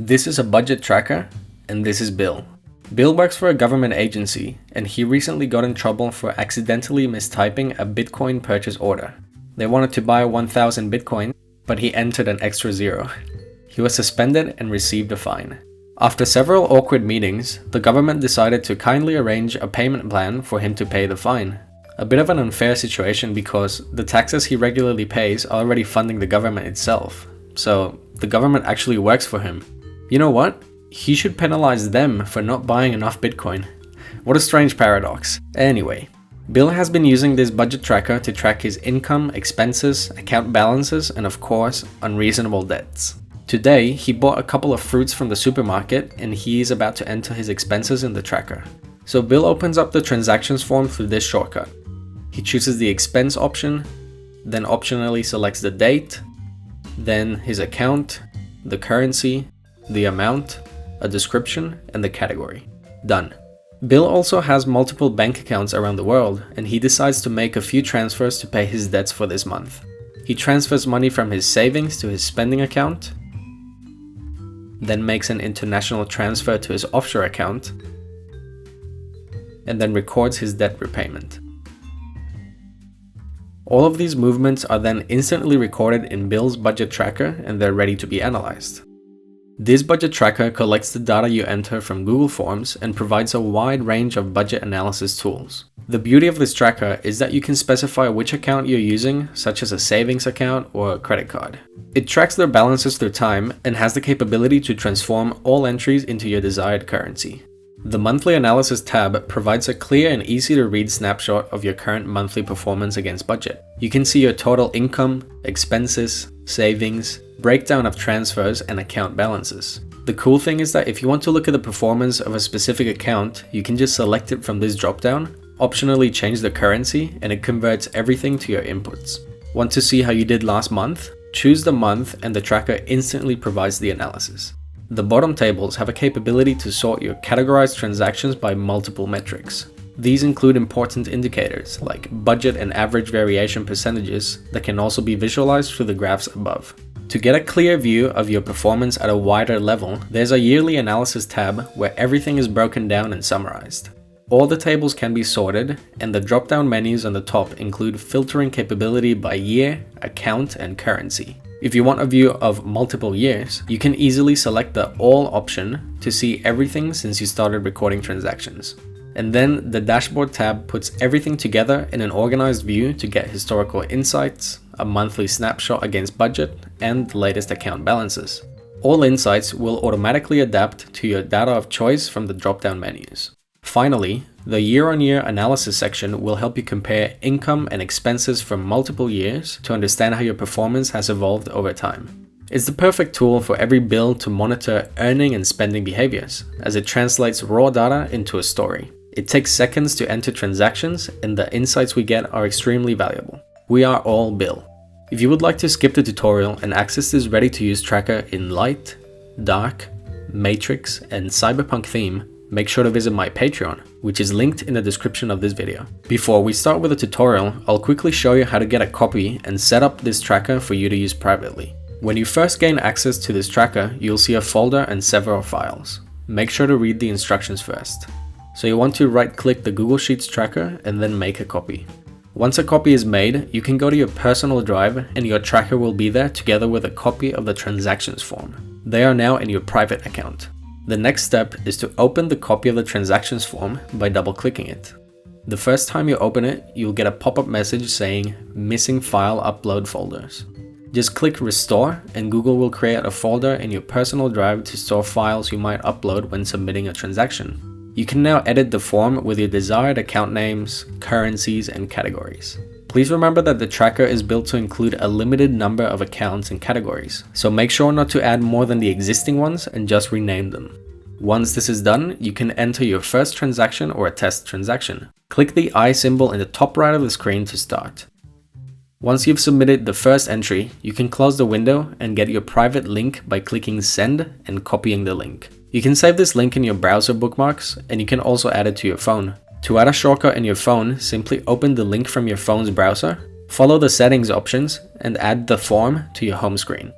This is a budget tracker, and this is Bill. Bill works for a government agency, and he recently got in trouble for accidentally mistyping a Bitcoin purchase order. They wanted to buy 1,000 Bitcoin, but he entered an extra zero. He was suspended and received a fine. After several awkward meetings, the government decided to kindly arrange a payment plan for him to pay the fine. A bit of an unfair situation because the taxes he regularly pays are already funding the government itself. So the government actually works for him. You know what? He should penalize them for not buying enough Bitcoin. What a strange paradox. Anyway, Bill has been using this budget tracker to track his income, expenses, account balances, and of course, unreasonable debts. Today, he bought a couple of fruits from the supermarket and he is about to enter his expenses in the tracker. So Bill opens up the transactions form through this shortcut. He chooses the expense option, then optionally selects the date, then his account, the currency, the amount, a description, and the category. Done. Bill also has multiple bank accounts around the world, and he decides to make a few transfers to pay his debts for this month. He transfers money from his savings to his spending account, then makes an international transfer to his offshore account, and then records his debt repayment. All of these movements are then instantly recorded in Bill's budget tracker, and they're ready to be analyzed. This budget tracker collects the data you enter from Google Forms and provides a wide range of budget analysis tools. The beauty of this tracker is that you can specify which account you're using, such as a savings account or a credit card. It tracks their balances through time and has the capability to transform all entries into your desired currency. The Monthly Analysis tab provides a clear and easy to read snapshot of your current monthly performance against budget. You can see your total income, expenses, savings, breakdown of transfers, and account balances. The cool thing is that if you want to look at the performance of a specific account, you can just select it from this dropdown, optionally change the currency, and it converts everything to your inputs. Want to see how you did last month? Choose the month and the tracker instantly provides the analysis. The bottom tables have a capability to sort your categorized transactions by multiple metrics. These include important indicators like budget and average variation percentages that can also be visualized through the graphs above. To get a clear view of your performance at a wider level, there's a yearly analysis tab where everything is broken down and summarized. All the tables can be sorted, and the drop-down menus on the top include filtering capability by year, account, and currency. If you want a view of multiple years, you can easily select the All option to see everything since you started recording transactions. And then the Dashboard tab puts everything together in an organized view to get historical insights, a monthly snapshot against budget, and the latest account balances. All insights will automatically adapt to your data of choice from the drop-down menus. Finally, the year-on-year analysis section will help you compare income and expenses from multiple years to understand how your performance has evolved over time. It's the perfect tool for every bill to monitor earning and spending behaviors, as it translates raw data into a story. It takes seconds to enter transactions, and the insights we get are extremely valuable. We are all Bill. If you would like to skip the tutorial and access this ready-to-use tracker in light, dark, matrix, and cyberpunk theme, make sure to visit my Patreon, which is linked in the description of this video. Before we start with the tutorial, I'll quickly show you how to get a copy and set up this tracker for you to use privately. When you first gain access to this tracker, you'll see a folder and several files. Make sure to read the instructions first. So you want to right-click the Google Sheets tracker and then make a copy. Once a copy is made, you can go to your personal drive and your tracker will be there together with a copy of the transactions form. They are now in your private account. The next step is to open the copy of the transactions form by double-clicking it. The first time you open it, you'll get a pop-up message saying missing file upload folders. Just click restore and Google will create a folder in your personal drive to store files you might upload when submitting a transaction. You can now edit the form with your desired account names, currencies, and categories. Please remember that the tracker is built to include a limited number of accounts and categories, so make sure not to add more than the existing ones and just rename them. Once this is done, you can enter your first transaction or a test transaction. Click the I symbol in the top right of the screen to start. Once you've submitted the first entry, you can close the window and get your private link by clicking send and copying the link. You can save this link in your browser bookmarks, and you can also add it to your phone. To add a shortcut in your phone, simply open the link from your phone's browser, follow the settings options, and add the form to your home screen.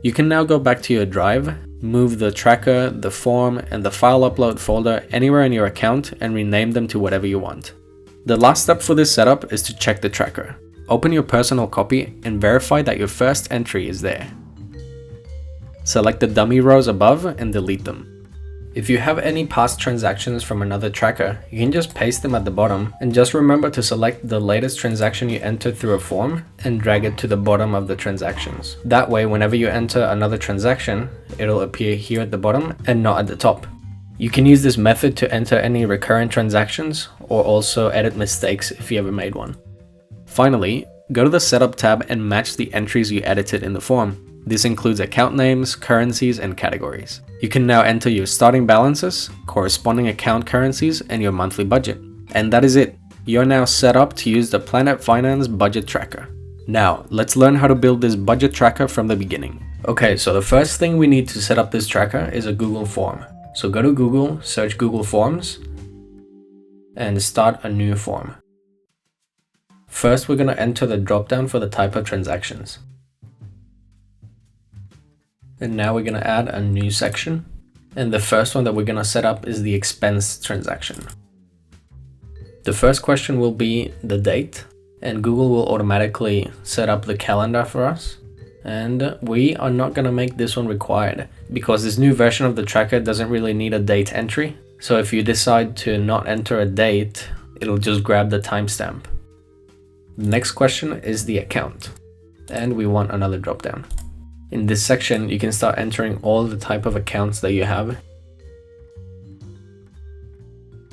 You can now go back to your drive, Move the tracker, the form, and the file upload folder anywhere in your account and rename them to whatever you want. The last step for this setup is to check the tracker. Open your personal copy and verify that your first entry is there. Select the dummy rows above and delete them. If you have any past transactions from another tracker, you can just paste them at the bottom, and just remember to select the latest transaction you entered through a form and drag it to the bottom of the transactions. That way, whenever you enter another transaction, it'll appear here at the bottom and not at the top. You can use this method to enter any recurrent transactions or also edit mistakes if you ever made one. Finally, go to the Setup tab and match the entries you edited in the form. This includes account names, currencies, and categories. You can now enter your starting balances, corresponding account currencies, and your monthly budget. And that is it. You're now set up to use the Planet Finance budget tracker. Now, let's learn how to build this budget tracker from the beginning. Okay, so the first thing we need to set up this tracker is a Google form. So go to Google, search Google Forms, and start a new form. First, we're going to enter the dropdown for the type of transactions. And now we're going to add a new section. And the first one that we're going to set up is the expense transaction. The first question will be the date, and Google will automatically set up the calendar for us. And we are not going to make this one required because this new version of the tracker doesn't really need a date entry. So if you decide to not enter a date, it'll just grab the timestamp. The next question is the account, and we want another dropdown. In this section, you can start entering all the type of accounts that you have.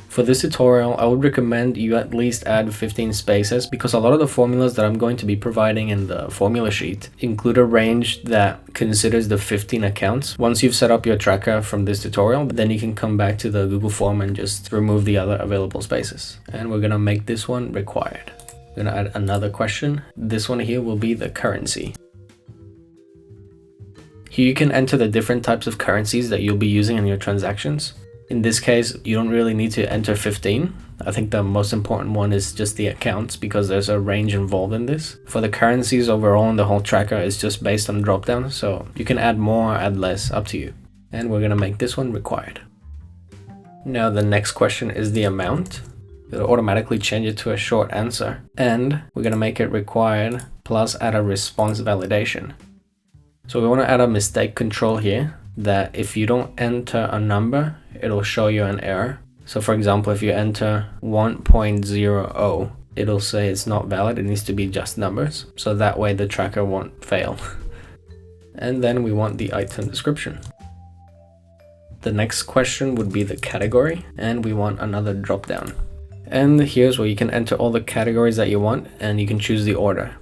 For this tutorial, I would recommend you at least add 15 spaces because a lot of the formulas that I'm going to be providing in the formula sheet include a range that considers the 15 accounts. Once you've set up your tracker from this tutorial, then you can come back to the Google form and just remove the other available spaces. And we're going to make this one required. We're going to add another question. This one here will be the currency. Here you can enter the different types of currencies that you'll be using in your transactions. In this case, you don't really need to enter 15. I think the most important one is just the accounts because there's a range involved in this. For the currencies overall in the whole tracker is just based on dropdown, so you can add more, add less, up to you. And we're going to make this one required. Now the next question is the amount. It'll automatically change it to a short answer. And we're going to make it required plus add a response validation. So we want to add a mistake control here that if you don't enter a number, it'll show you an error. So for example, if you enter 1.00, it'll say it's not valid. It needs to be just numbers. So that way the tracker won't fail. And then we want the item description. The next question would be the category, and we want another dropdown. And here's where you can enter all the categories that you want, and you can choose the order.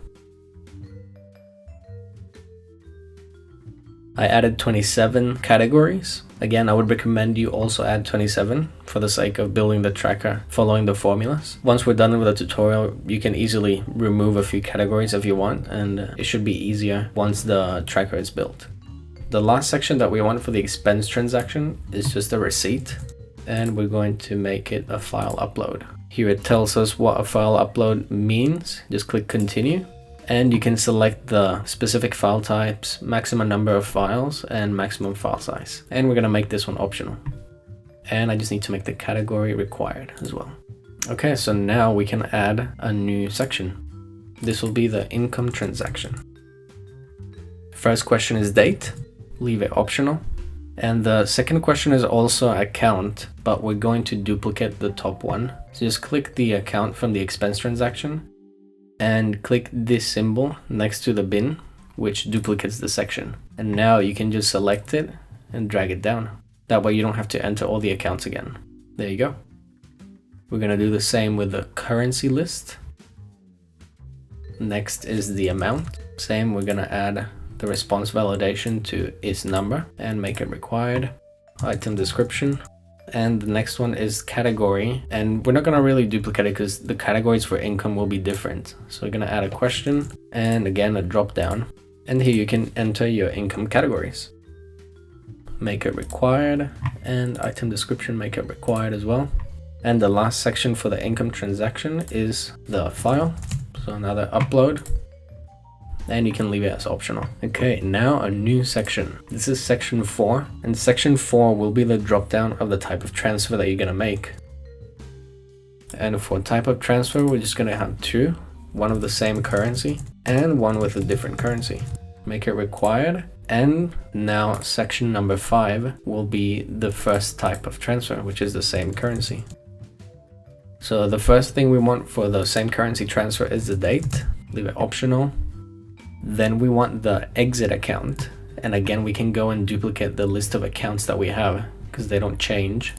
I added 27 categories. Again, I would recommend you also add 27 for the sake of building the tracker following the formulas. Once we're done with the tutorial, you can easily remove a few categories if you want, and it should be easier once the tracker is built. The last section that we want for the expense transaction is just a receipt, and we're going to make it a file upload. Here it tells us what a file upload means. Just click continue. And you can select the specific file types, maximum number of files, and maximum file size. And we're going to make this one optional. And I just need to make the category required as well. Okay, so now we can add a new section. This will be the income transaction. First question is date. Leave it optional. And the second question is also account, but we're going to duplicate the top one. So just click the account from the expense transaction and click this symbol next to the bin, which duplicates the section. And now you can just select it and drag it down. That way you don't have to enter all the accounts again. There you go. We're going to do the same with the currency list. Next is the amount. Same, we're going to add the response validation to is number and make it required. Item description. And the next one is category, and we're not going to really duplicate it because the categories for income will be different. So we're going to add a question and again a drop down, and here you can enter your income categories. Make it required, and item description, make it required as well. And the last section for the income transaction is the file. So another upload, and you can leave it as optional. Okay, now a new section. This is section 4, and section 4 will be the drop down of the type of transfer that you're gonna make. And for type of transfer, we're just gonna have 2, one of the same currency and one with a different currency. Make it required. And now section number 5 will be the first type of transfer, which is the same currency. So the first thing we want for the same currency transfer is the date. Leave it optional. Then we want the exit account. And again, we can go and duplicate the list of accounts that we have because they don't change.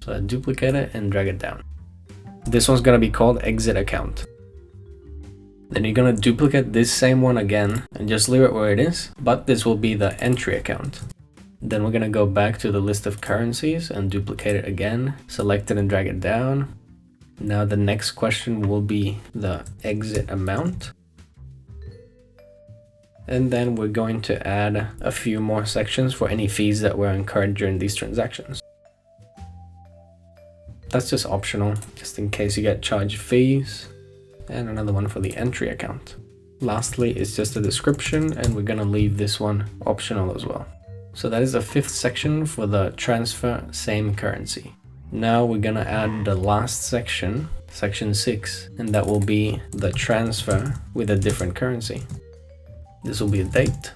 So I duplicate it and drag it down. This one's going to be called exit account. Then you're going to duplicate this same one again and just leave it where it is, but this will be the entry account. Then we're going to go back to the list of currencies and duplicate it again, select it and drag it down. Now the next question will be the exit amount. And then we're going to add a few more sections for any fees that were incurred during these transactions. That's just optional, just in case you get charged fees. And another one for the entry account. Lastly, it's just a description, and we're gonna leave this one optional as well. So that is the 5th section for the transfer same currency. Now we're gonna add the last section, section 6, and that will be the transfer with a different currency. This will be a date.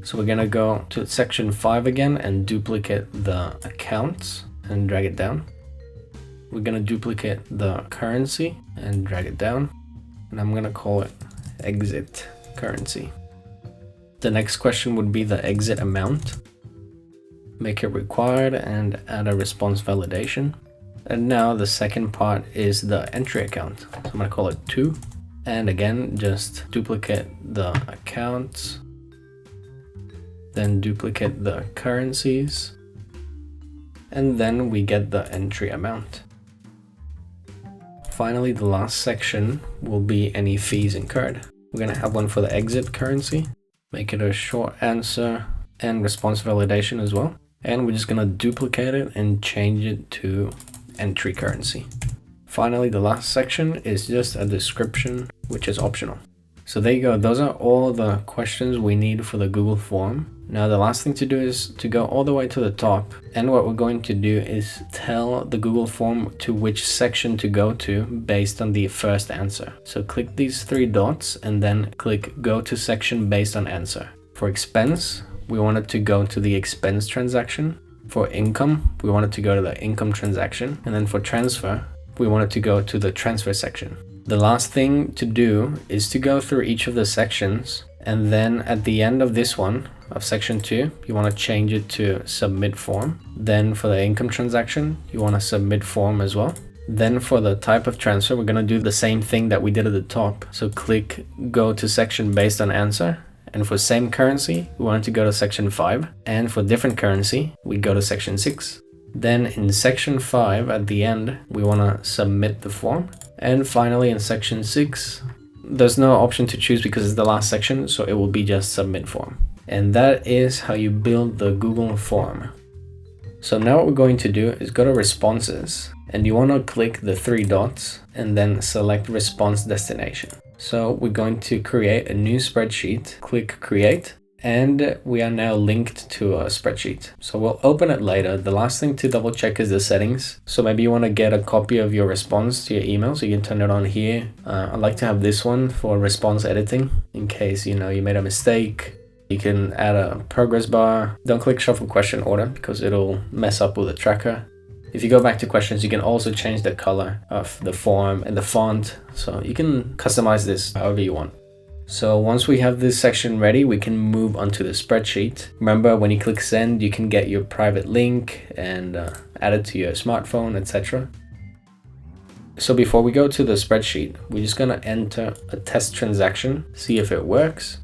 So we're gonna go to section 5 again and duplicate the accounts and drag it down. We're gonna duplicate the currency and drag it down, and I'm gonna call it exit currency. The next question would be the exit amount. Make it required and add a response validation. And now the second part is the entry account. So I'm gonna call it 2, and again just duplicate the accounts, then duplicate the currencies, and then we get the entry amount. Finally, the last section will be any fees incurred. We're going to have one for the exit currency, make it a short answer and response validation as well. And we're just going to duplicate it and change it to entry currency. Finally, the last section is just a description, which is optional. So there you go. Those are all the questions we need for the Google form. Now the last thing to do is to go all the way to the top, and what we're going to do is tell the Google form to which section to go to based on the first answer. So click these 3 dots and then click go to section based on answer. For expense, we want it to go to the expense transaction. For income, we want it to go to the income transaction. And then for transfer, we want it to go to the transfer section. The last thing to do is to go through each of the sections, and then at the end of this one, of section 2, you want to change it to submit form. Then for the income transaction, you want to submit form as well. Then for the type of transfer, we're going to do the same thing that we did at the top. So click go to section based on answer. And for same currency, we want to go to section 5. And for different currency, we go to section 6. Then in section 5 at the end, we want to submit the form. And finally in section 6, there's no option to choose because it's the last section, so it will be just submit form. And that is how you build the Google form. So now what we're going to do is go to responses, and you want to click the 3 dots and then select response destination. So we're going to create a new spreadsheet, click create, and we are now linked to a spreadsheet. So we'll open it later. The last thing to double check is the settings. So maybe you want to get a copy of your response to your email, so you can turn it on here. I like to have this one for response editing in case you made a mistake. You can add a progress bar. Don't click shuffle question order because it'll mess up with the tracker. If you go back to questions, you can also change the color of the form and the font. So you can customize this however you want. So once we have this section ready, we can move onto the spreadsheet. Remember, when you click send, you can get your private link and add it to your smartphone, etc. So before we go to the spreadsheet, we're just gonna enter a test transaction, see if it works.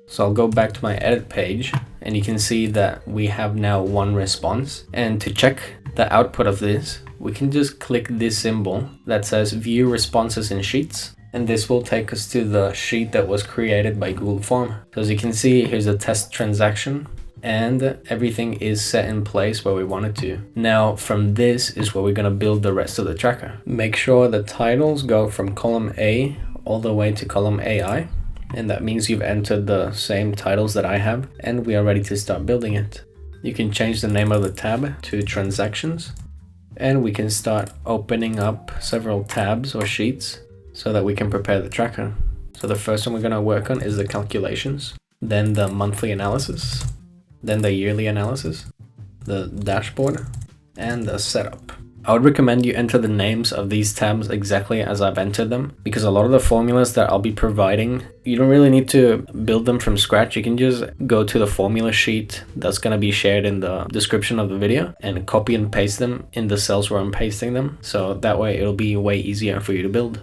So I'll go back to my edit page, and you can see that we have now 1 response. And to check the output of this, we can just click this symbol that says view responses in sheets, and this will take us to the sheet that was created by Google Form. So as you can see, here's a test transaction, and everything is set in place where we want it to. Now from this is where we're going to build the rest of the tracker. Make sure the titles go from column A all the way to column AI, and that means you've entered the same titles that I have, and we are ready to start building it. You can change the name of the tab to transactions, and we can start opening up several tabs or sheets so that we can prepare the tracker. So the first one we're going to work on is the calculations, then the monthly analysis, then the yearly analysis, the dashboard, and the setup. I would recommend you enter the names of these tabs exactly as I've entered them, because a lot of the formulas that I'll be providing, you don't really need to build them from scratch. You can just go to the formula sheet that's going to be shared in the description of the video and copy and paste them in the cells where I'm pasting them. So that way it'll be way easier for you to build.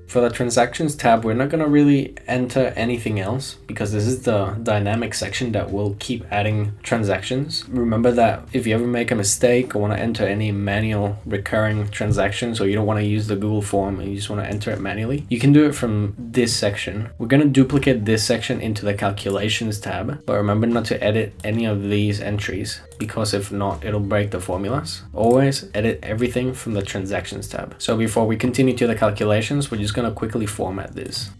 For the transactions tab, we're not going to really enter anything else because this is the dynamic section that will keep adding transactions. Remember that if you ever make a mistake or want to enter any manual recurring transactions, or you don't want to use the Google form and you just want to enter it manually, you can do it from this section. We're going to duplicate this section into the calculations tab, but remember not to edit any of these entries, because if not, it'll break the formulas. Always edit everything from the transactions tab. So before we continue to the calculations, we're just going to quickly format this.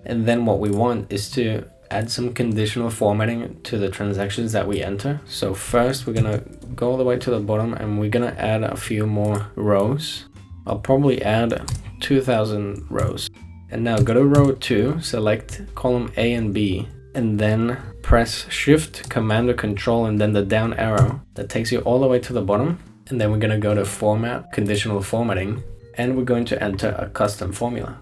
And then what we want is to add some conditional formatting to the transactions that we enter. So first we're going to go all the way to the bottom and we're going to add a few more rows. I'll probably add 2000 rows. And now go to row 2, select column A and B, and then press Shift, Command or Control, and then the down arrow. That takes you all the way to the bottom. And then we're going to go to Format, Conditional Formatting, and we're going to enter a custom formula.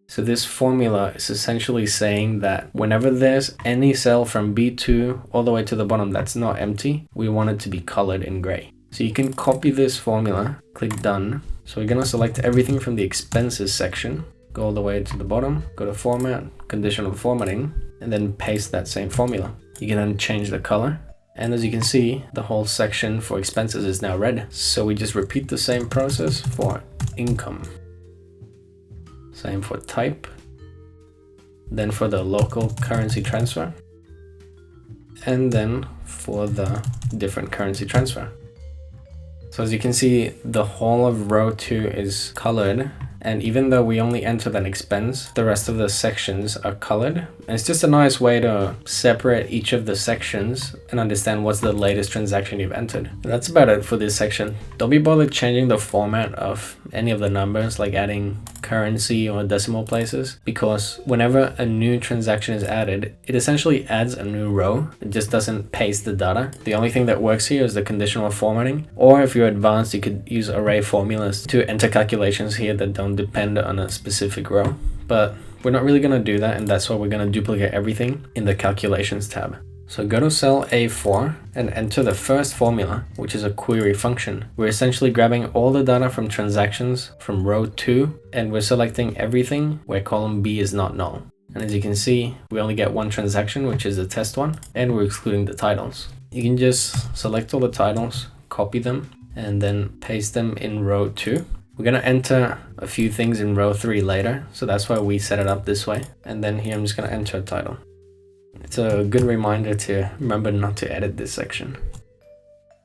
So this formula is essentially saying that whenever there's any cell from B2 all the way to the bottom that's not empty, we want it to be colored in gray. So you can copy this formula, click Done. So we're going to select everything from the expenses section, go all the way to the bottom, go to Format, Conditional Formatting, and then paste that same formula. You can then change the color. And as you can see, the whole section for expenses is now red. So we just repeat the same process for income. Same for type. Then for the local currency transfer. And then for the different currency transfer. So as you can see, the whole of row 2 is colored. And even though we only entered an expense, the rest of the sections are colored. And it's just a nice way to separate each of the sections and understand what's the latest transaction you've entered. And that's about it for this section. Don't be bothered changing the format of any of the numbers, like adding currency or decimal places, because whenever a new transaction is added, it essentially adds a new row. It just doesn't paste the data. The only thing that works here is the conditional formatting, or if you're advanced, you could use array formulas to enter calculations here that don't depend on a specific row. But we're not really going to do that, and that's why we're going to duplicate everything in the calculations tab. So go to cell A4 and enter the first formula, which is a query function. We're essentially grabbing all the data from transactions from row 2, and we're selecting everything where column B is not null. And as you can see, we only get one transaction, which is the test one, and we're excluding the titles. You can just select all the titles, copy them, and then paste them in row 2. We're going to enter a few things in row 3 later, so that's why we set it up this way. And then here I'm just going to enter a title. It's a good reminder to remember not to edit this section.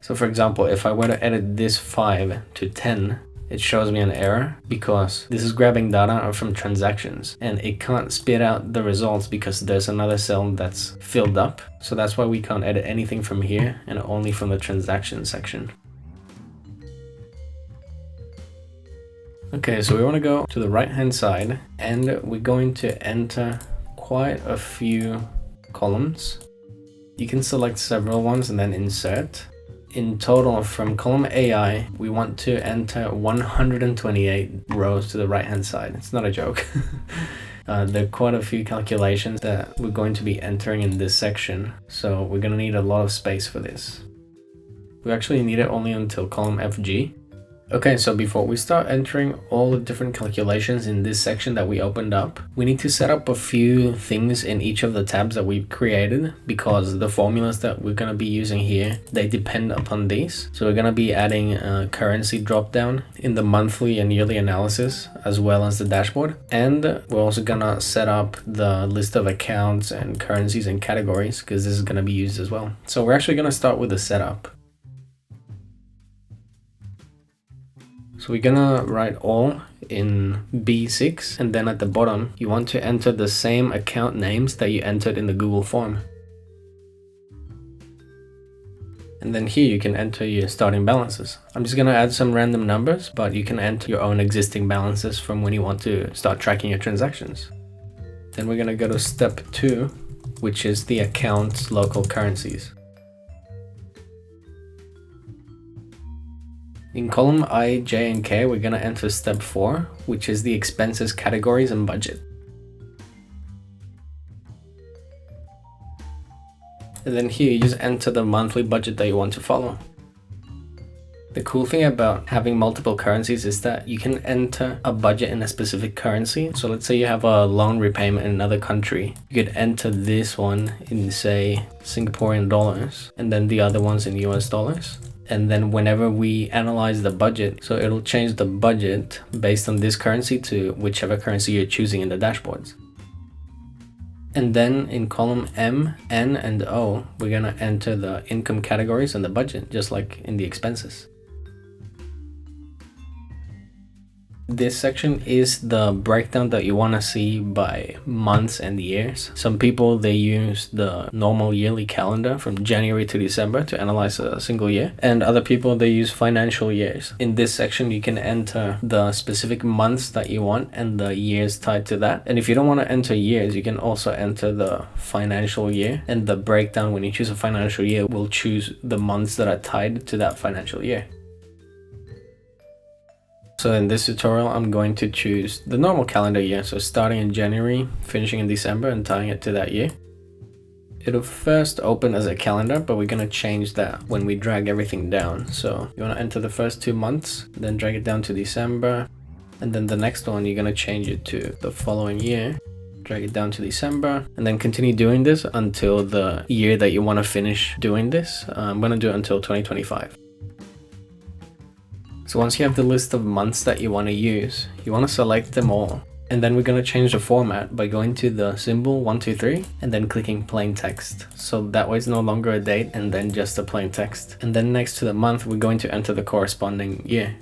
So for example, if I were to edit this 5 to 10, it shows me an error because this is grabbing data from transactions and it can't spit out the results because there's another cell that's filled up. So that's why we can't edit anything from here and only from the transaction section. Okay, so we want to go to the right hand side and we're going to enter quite a few columns. You can select several ones and then insert. In total, from column AI, we want to enter 128 rows to the right hand side. It's not a joke. There are quite a few calculations that we're going to be entering in this section, so we're going to need a lot of space for this. We actually need it only until column FG. Okay, so before we start entering all the different calculations in this section that we opened up, we need to set up a few things in each of the tabs that we've created, because the formulas that we're going to be using here, they depend upon these. So we're going to be adding a currency dropdown in the monthly and yearly analysis, as well as the dashboard. And we're also going to set up the list of accounts and currencies and categories, because this is going to be used as well. So we're actually going to start with the setup. So we're gonna write all in B6, and then at the bottom you want to enter the same account names that you entered in the Google form. And then here you can enter your starting balances. I'm just gonna add some random numbers, but you can enter your own existing balances from when you want to start tracking your transactions. Then we're gonna go to step 2, which is the account's local currencies. In column I, J, and K, we're going to enter step 4, which is the expenses, categories, and budget. And then here you just enter the monthly budget that you want to follow. The cool thing about having multiple currencies is that you can enter a budget in a specific currency. So let's say you have a loan repayment in another country. You could enter this one in, say, Singaporean dollars, and then the other ones in US dollars. And then whenever we analyze the budget, so it'll change the budget based on this currency to whichever currency you're choosing in the dashboards. And then in column M, N, and O, we're gonna enter the income categories and the budget, just like in the expenses. This section is the breakdown that you want to see by months and years. Some people, they use the normal yearly calendar from January to December to analyze a single year, and other people, they use financial years. In this section you can enter the specific months that you want and the years tied to that. And if you don't want to enter years, you can also enter the financial year, and the breakdown, when you choose a financial year, will choose the months that are tied to that financial year. So in this tutorial, I'm going to choose the normal calendar year, so starting in January, finishing in December, and tying it to that year. It'll first open as a calendar, but we're going to change that when we drag everything down. So you want to enter the first 2 months, then drag it down to December, and then the next one, you're going to change it to the following year, drag it down to December, and then continue doing this until the year that you want to finish doing this. I'm going to do it until 2025. So once you have the list of months that you want to use, you want to select them all. And then we're going to change the format by going to the symbol 1, 2, 3 and then clicking plain text. So that way it's no longer a date and then just a plain text. And then next to the month, we're going to enter the corresponding year.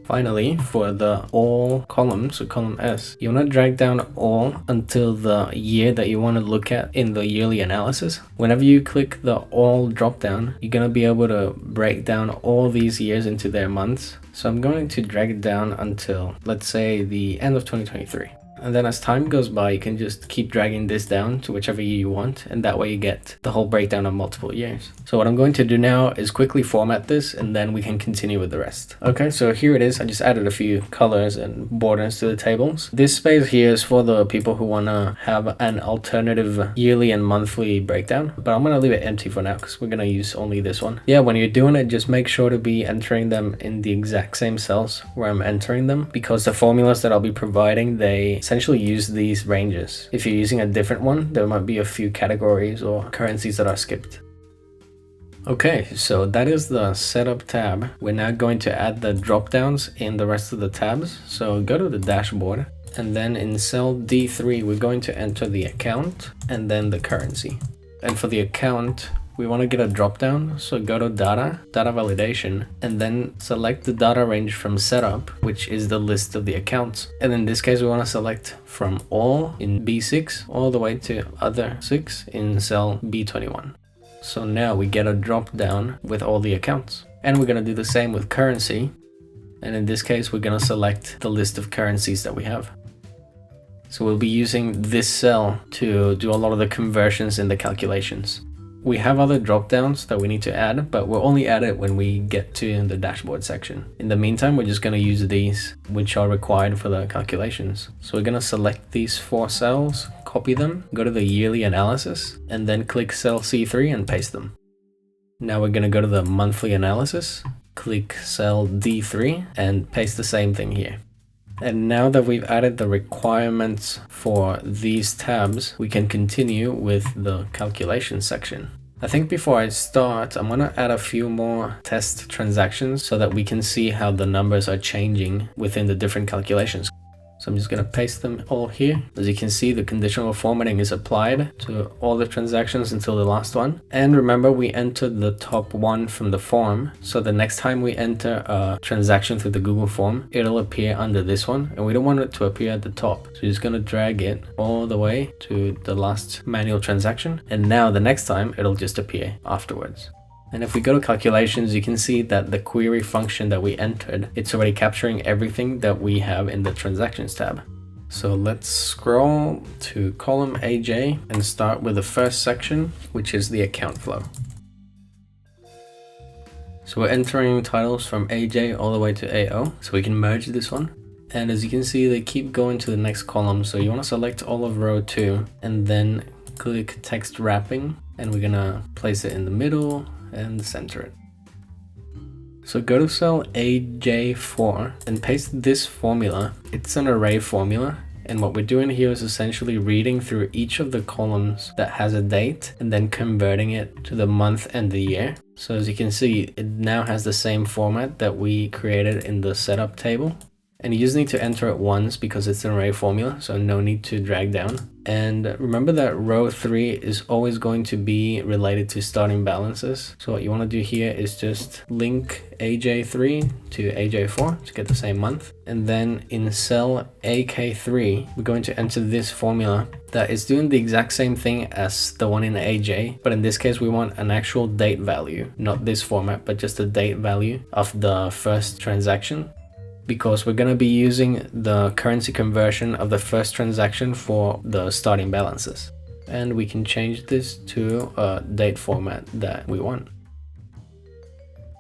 Finally, for the all column, so column S, you want to drag down all until the year that you want to look at in the yearly analysis. Whenever you click the all drop down, you're going to be able to break down all these years into their months. So I'm going to drag it down until, let's say, the end of 2023. And then as time goes by, you can just keep dragging this down to whichever year you want, and that way you get the whole breakdown of multiple years. So what I'm going to do now is quickly format this, and then we can continue with the rest. Okay, so here it is. I just added a few colors and borders to the tables. This space here is for the people who want to have an alternative yearly and monthly breakdown, but I'm going to leave it empty for now because we're going to use only this one. Yeah, when you're doing it, just make sure to be entering them in the exact same cells where I'm entering them, because the formulas that I'll be providing, they essentially use these ranges. If you're using a different one, there might be a few categories or currencies that are skipped. Okay, so that is the setup tab. We're now going to add the drop downs in the rest of the tabs. So go to the dashboard, and then in cell D3, we're going to enter the account and then the currency. And for the account, we want to get a drop down, so go to data validation, and then select the data range from setup, which is the list of the accounts. And in this case, we want to select from all in B6 all the way to other 6 in cell B21. So now we get a drop down with all the accounts. And we're going to do the same with currency. And in this case, we're going to select the list of currencies that we have. So we'll be using this cell to do a lot of the conversions in the calculations. We have other drop downs that we need to add, but we'll only add it when we get to the dashboard section. In the meantime, we're just going to use these, which are required for the calculations. So we're going to select these 4 cells, copy them, go to the yearly analysis, and then click cell C3 and paste them. Now we're going to go to the monthly analysis, click cell D3 and paste the same thing here. And now that we've added the requirements for these tabs, we can continue with the calculation section. I think before I start, I'm going to add a few more test transactions so that we can see how the numbers are changing within the different calculations. So I'm just going to paste them all here. As you can see, the conditional formatting is applied to all the transactions until the last one. And remember, we entered the top one from the form. So the next time we enter a transaction through the Google form, it'll appear under this one. And we don't want it to appear at the top. So you're just going to drag it all the way to the last manual transaction. And now the next time, it'll just appear afterwards. And if we go to calculations, you can see that the query function that we entered, it's already capturing everything that we have in the transactions tab. So let's scroll to column AJ and start with the first section, which is the account flow. So we're entering titles from AJ all the way to AO, so we can merge this one. And as you can see, they keep going to the next column. So you want to select all of row 2 and then click text wrapping, and we're gonna place it in the middle and center it. So go to cell AJ4 and paste this formula. It's an array formula, and what we're doing here is essentially reading through each of the columns that has a date and then converting it to the month and the year. So as you can see, it now has the same format that we created in the setup table. And you just need to enter it once because it's an array formula, so no need to drag down. And remember that row 3 is always going to be related to starting balances. So what you want to do here is just link AJ3 to AJ4 to get the same month. And then in cell AK3, we're going to enter this formula that is doing the exact same thing as the one in AJ. But in this case, we want an actual date value, not this format, but just a date value of the first transaction, because we're going to be using the currency conversion of the first transaction for the starting balances. And we can change this to a date format that we want.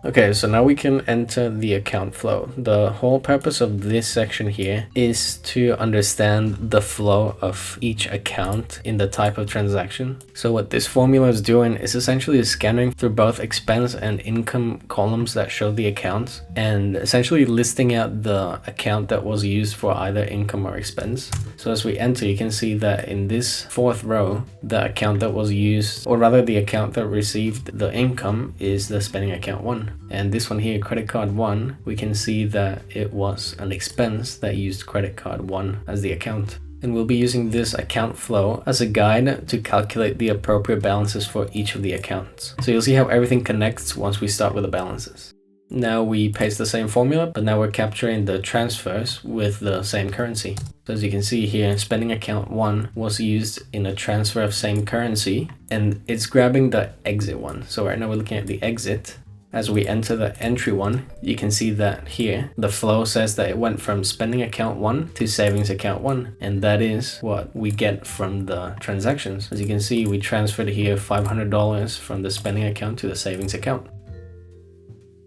Okay, so now we can enter the account flow. The whole purpose of this section here is to understand the flow of each account in the type of transaction. So what this formula is doing is essentially scanning through both expense and income columns that show the accounts and essentially listing out the account that was used for either income or expense. So as we enter, you can see that in this fourth row, the account that was used, or rather the account that received the income, is the spending account 1. And this one here, credit card 1, we can see that it was an expense that used credit card 1 as the account. And we'll be using this account flow as a guide to calculate the appropriate balances for each of the accounts. So you'll see how everything connects once we start with the balances. Now we paste the same formula, but now we're capturing the transfers with the same currency. So as you can see here, spending account 1 was used in a transfer of same currency, and it's grabbing the exit one. So right now we're looking at the exit. As we enter the entry one, you can see that here, the flow says that it went from spending account 1 to savings account 1. And that is what we get from the transactions. As you can see, we transferred here $500 from the spending account to the savings account.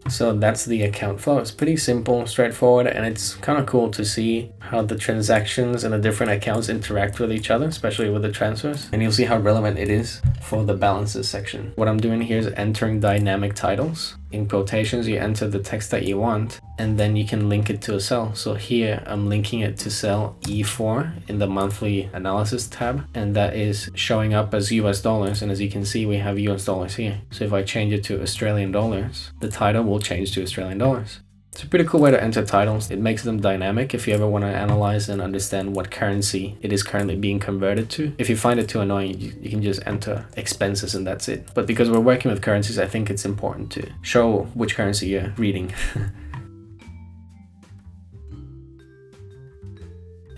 So that's the account flow. It's pretty simple, straightforward, and it's kind of cool to see how the transactions and the different accounts interact with each other, especially with the transfers. And you'll see how relevant it is for the balances section. What I'm doing here is entering dynamic titles. In quotations, you enter the text that you want, and then you can link it to a cell. So here I'm linking it to cell E4 in the monthly analysis tab, and that is showing up as US dollars. And as you can see, we have US dollars here. So if I change it to Australian dollars, the title will change to Australian dollars. It's a pretty cool way to enter titles. It makes them dynamic if you ever want to analyze and understand what currency it is currently being converted to. If you find it too annoying, you can just enter expenses and that's it. But because we're working with currencies, I think it's important to show which currency you're reading.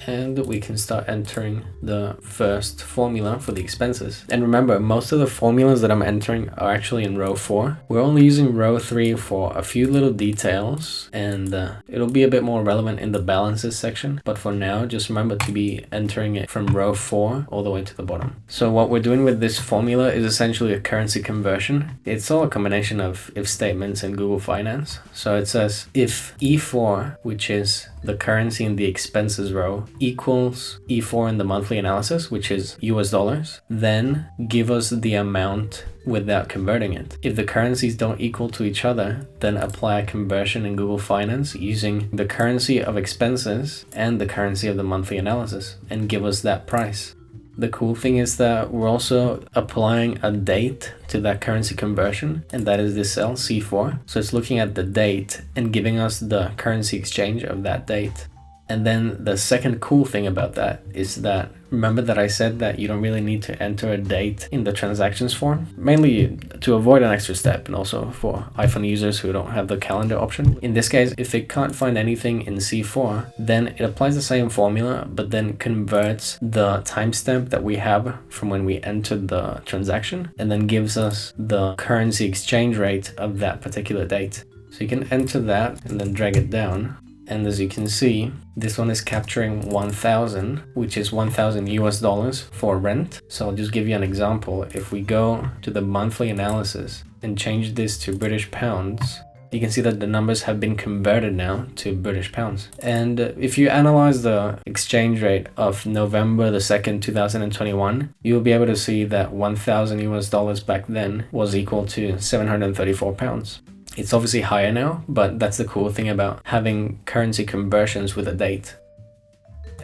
And we can start entering the first formula for the expenses. And remember, most of the formulas that I'm entering are actually in row 4. We're only using row 3 for a few little details, and it'll be a bit more relevant in the balances section. But for now, just remember to be entering it from row 4 all the way to the bottom. So what we're doing with this formula is essentially a currency conversion. It's all a combination of if statements and Google Finance. So it says if E4, which is the currency in the expenses row, equals E4 in the monthly analysis, which is US dollars, then give us the amount without converting it. If the currencies don't equal to each other, then apply a conversion in Google Finance using the currency of expenses and the currency of the monthly analysis and give us that price. The cool thing is that we're also applying a date to that currency conversion, and that is this cell C4. So it's looking at the date and giving us the currency exchange of that date. And then the second cool thing about that is that, remember that I said that you don't really need to enter a date in the transactions form, mainly to avoid an extra step and also for iPhone users who don't have the calendar option. In this case, if it can't find anything in C4, then it applies the same formula, but then converts the timestamp that we have from when we entered the transaction and then gives us the currency exchange rate of that particular date. So you can enter that and then drag it down. And as you can see, this one is capturing 1,000, which is 1,000 US dollars for rent. So I'll just give you an example. If we go to the monthly analysis and change this to British pounds, you can see that the numbers have been converted now to British pounds. And if you analyze the exchange rate of November the 2nd, 2021, you'll be able to see that 1,000 US dollars back then was equal to 734 pounds. It's obviously higher now, but that's the cool thing about having currency conversions with a date.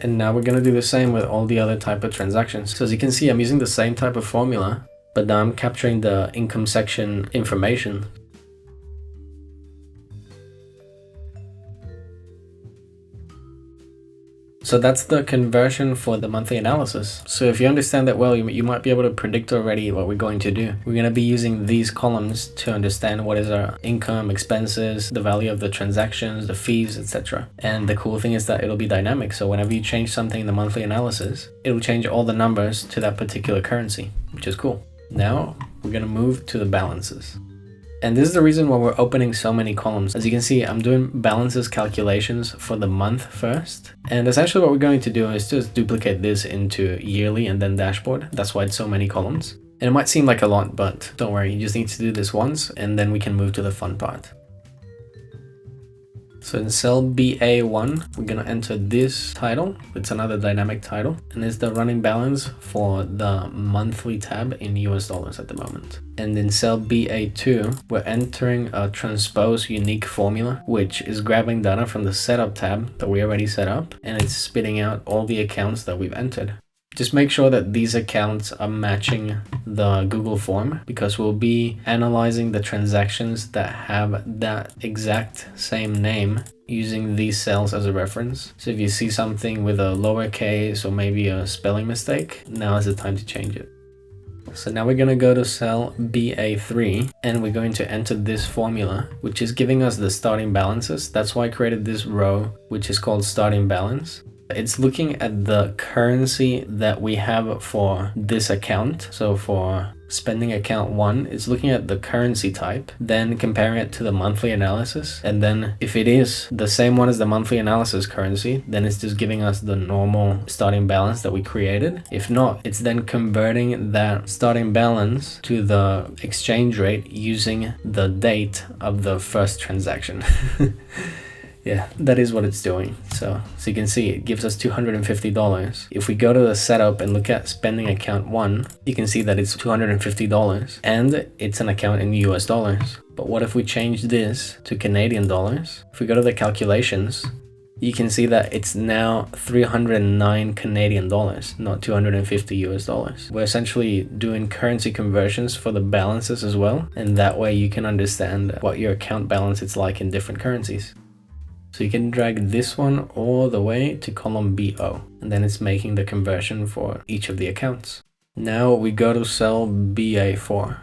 And now we're going to do the same with all the other type of transactions. So as you can see, I'm using the same type of formula, but now I'm capturing the income section information. So that's the conversion for the monthly analysis. So if you understand that well, you might be able to predict already what we're going to do. We're going to be using these columns to understand what is our income, expenses, the value of the transactions, the fees, etc. And the cool thing is that it'll be dynamic. So whenever you change something in the monthly analysis, it'll change all the numbers to that particular currency, which is cool. Now we're going to move to the balances. And this is the reason why we're opening so many columns. As you can see, I'm doing balances calculations for the month first. And essentially what we're going to do is just duplicate this into yearly and then dashboard. That's why it's so many columns. And it might seem like a lot, but don't worry, you just need to do this once and then we can move to the fun part. So in cell BA1, we're going to enter this title. It's another dynamic title, and it's the running balance for the monthly tab in US dollars at the moment. And in cell BA2, we're entering a transpose unique formula, which is grabbing data from the setup tab that we already set up, and it's spitting out all the accounts that we've entered. Just make sure that these accounts are matching the Google form, because we'll be analyzing the transactions that have that exact same name using these cells as a reference. So if you see something with a lowercase or maybe a spelling mistake, now is the time to change it. So now we're going to go to cell BA3 and we're going to enter this formula, which is giving us the starting balances. That's why I created this row, which is called starting balance. It's looking at the currency that we have for this account. So for spending account 1, it's looking at the currency type, then comparing it to the monthly analysis. And then if it is the same one as the monthly analysis currency, then it's just giving us the normal starting balance that we created. If not, it's then converting that starting balance to the exchange rate using the date of the first transaction. Yeah, that is what it's doing. So you can see it gives us $250. If we go to the setup and look at spending account 1, you can see that it's $250 and it's an account in US dollars. But what if we change this to Canadian dollars? If we go to the calculations, you can see that it's now 309 Canadian dollars, not 250 US dollars. We're essentially doing currency conversions for the balances as well. And that way you can understand what your account balance is like in different currencies. So you can drag this one all the way to column BO, and then it's making the conversion for each of the accounts. Now we go to cell BA4.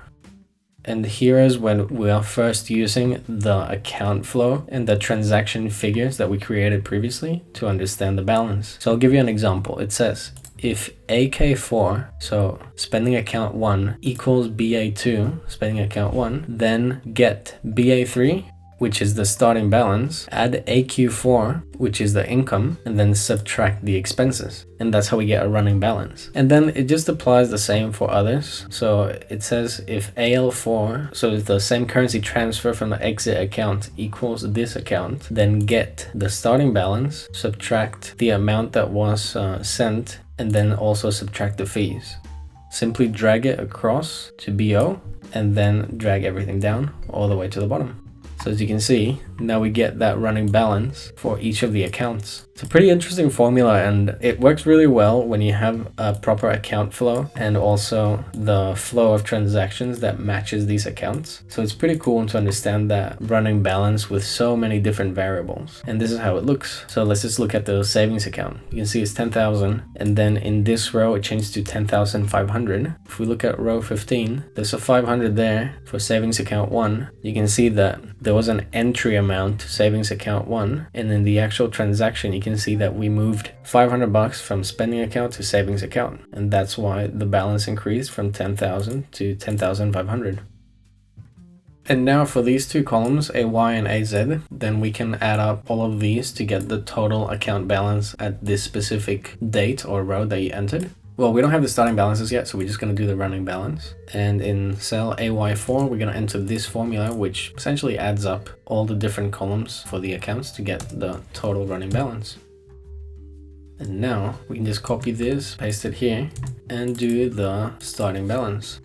And here is when we are first using the account flow and the transaction figures that we created previously to understand the balance. So I'll give you an example. It says, if AK4, so spending account 1, equals BA2, spending account 1, then get BA3, which is the starting balance, add AQ4, which is the income, and then subtract the expenses. And that's how we get a running balance. And then it just applies the same for others. So it says if AL4, so if the same currency transfer from the exit account equals this account, then get the starting balance, subtract the amount that was sent, and then also subtract the fees. Simply drag it across to BO and then drag everything down all the way to the bottom. So as you can see, now we get that running balance for each of the accounts. It's a pretty interesting formula, and it works really well when you have a proper account flow and also the flow of transactions that matches these accounts. So it's pretty cool to understand that running balance with so many different variables. And this is how it looks. So let's just look at the savings account. You can see it's 10,000, and then in this row it changed to 10,500. If we look at row 15, there's a 500 there for savings account 1. You can see that there was an entry amount to savings account 1, and in the actual transaction you can see that we moved $500 from spending account to savings account, and that's why the balance increased from 10,000 to 10,500. And now for these two columns, AY and AZ, then we can add up all of these to get the total account balance at this specific date or row that you entered. Well, we don't have the starting balances yet, so we're just going to do the running balance. And in cell AY4, we're going to enter this formula, which essentially adds up all the different columns for the accounts to get the total running balance. And now we can just copy this, paste it here, and do the starting balance.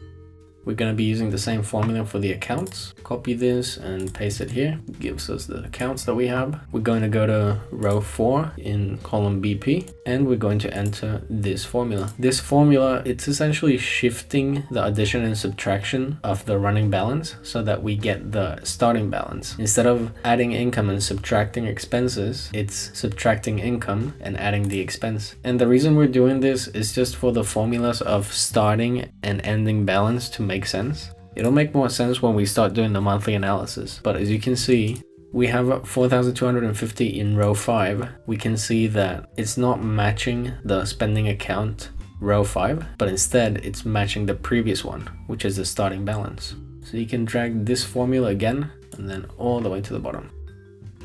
We're going to be using the same formula for the accounts. Copy this and paste it here. It gives us the accounts that we have. We're going to go to row 4 in column BP, and we're going to enter this formula. This formula, it's essentially shifting the addition and subtraction of the running balance so that we get the starting balance. Instead of adding income and subtracting expenses, it's subtracting income and adding the expense. And the reason we're doing this is just for the formulas of starting and ending balance to make sense. It'll make more sense when we start doing the monthly analysis. But as you can see, we have 4,250 in row 5. We can see that it's not matching the spending account row 5, but instead it's matching the previous one, which is the starting balance. So you can drag this formula again and then all the way to the bottom.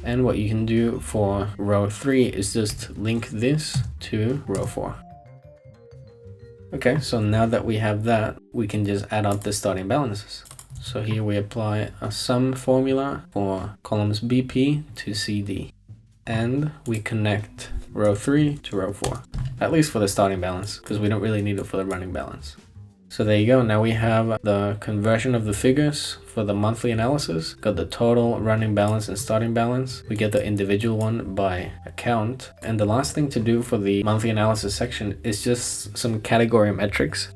And what you can do for row 3 is just link this to row 4. Okay, so now that we have that, we can just add up the starting balances. So here we apply a sum formula for columns BP to CD. And we connect row 3 to row 4, at least for the starting balance, because we don't really need it for the running balance. So there you go. Now we have the conversion of the figures for the monthly analysis. Got the total, running balance, and starting balance. We get the individual one by account. And the last thing to do for the monthly analysis section is just some category metrics.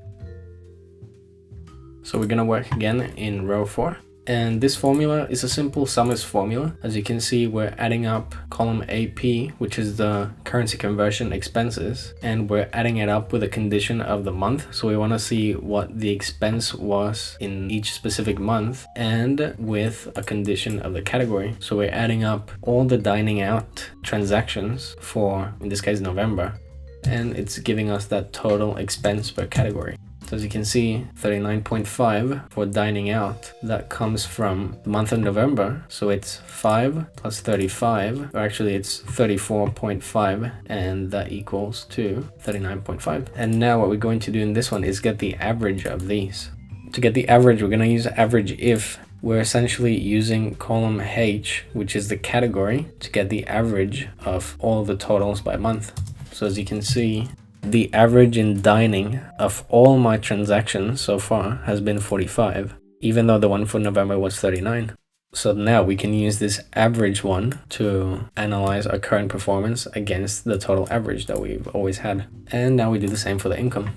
So we're going to work again in row 4. And this formula is a simple SUMIS formula. As you can see, we're adding up column AP, which is the currency conversion expenses, and we're adding it up with a condition of the month. So we want to see what the expense was in each specific month and with a condition of the category. So we're adding up all the dining out transactions for, in this case, November, and it's giving us that total expense per category. So as you can see, 39.5 for dining out, that comes from the month of November. So it's 5 plus 35, or actually it's 34.5, and that equals to 39.5. And now what we're going to do in this one is get the average of these. To get the average, we're going to use average if. We're essentially using column H, which is the category, to get the average of all the totals by month. So as you can see, the average in dining of all my transactions so far has been 45, even though the one for November was 39. So now we can use this average one to analyze our current performance against the total average that we've always had. And now we do the same for the income.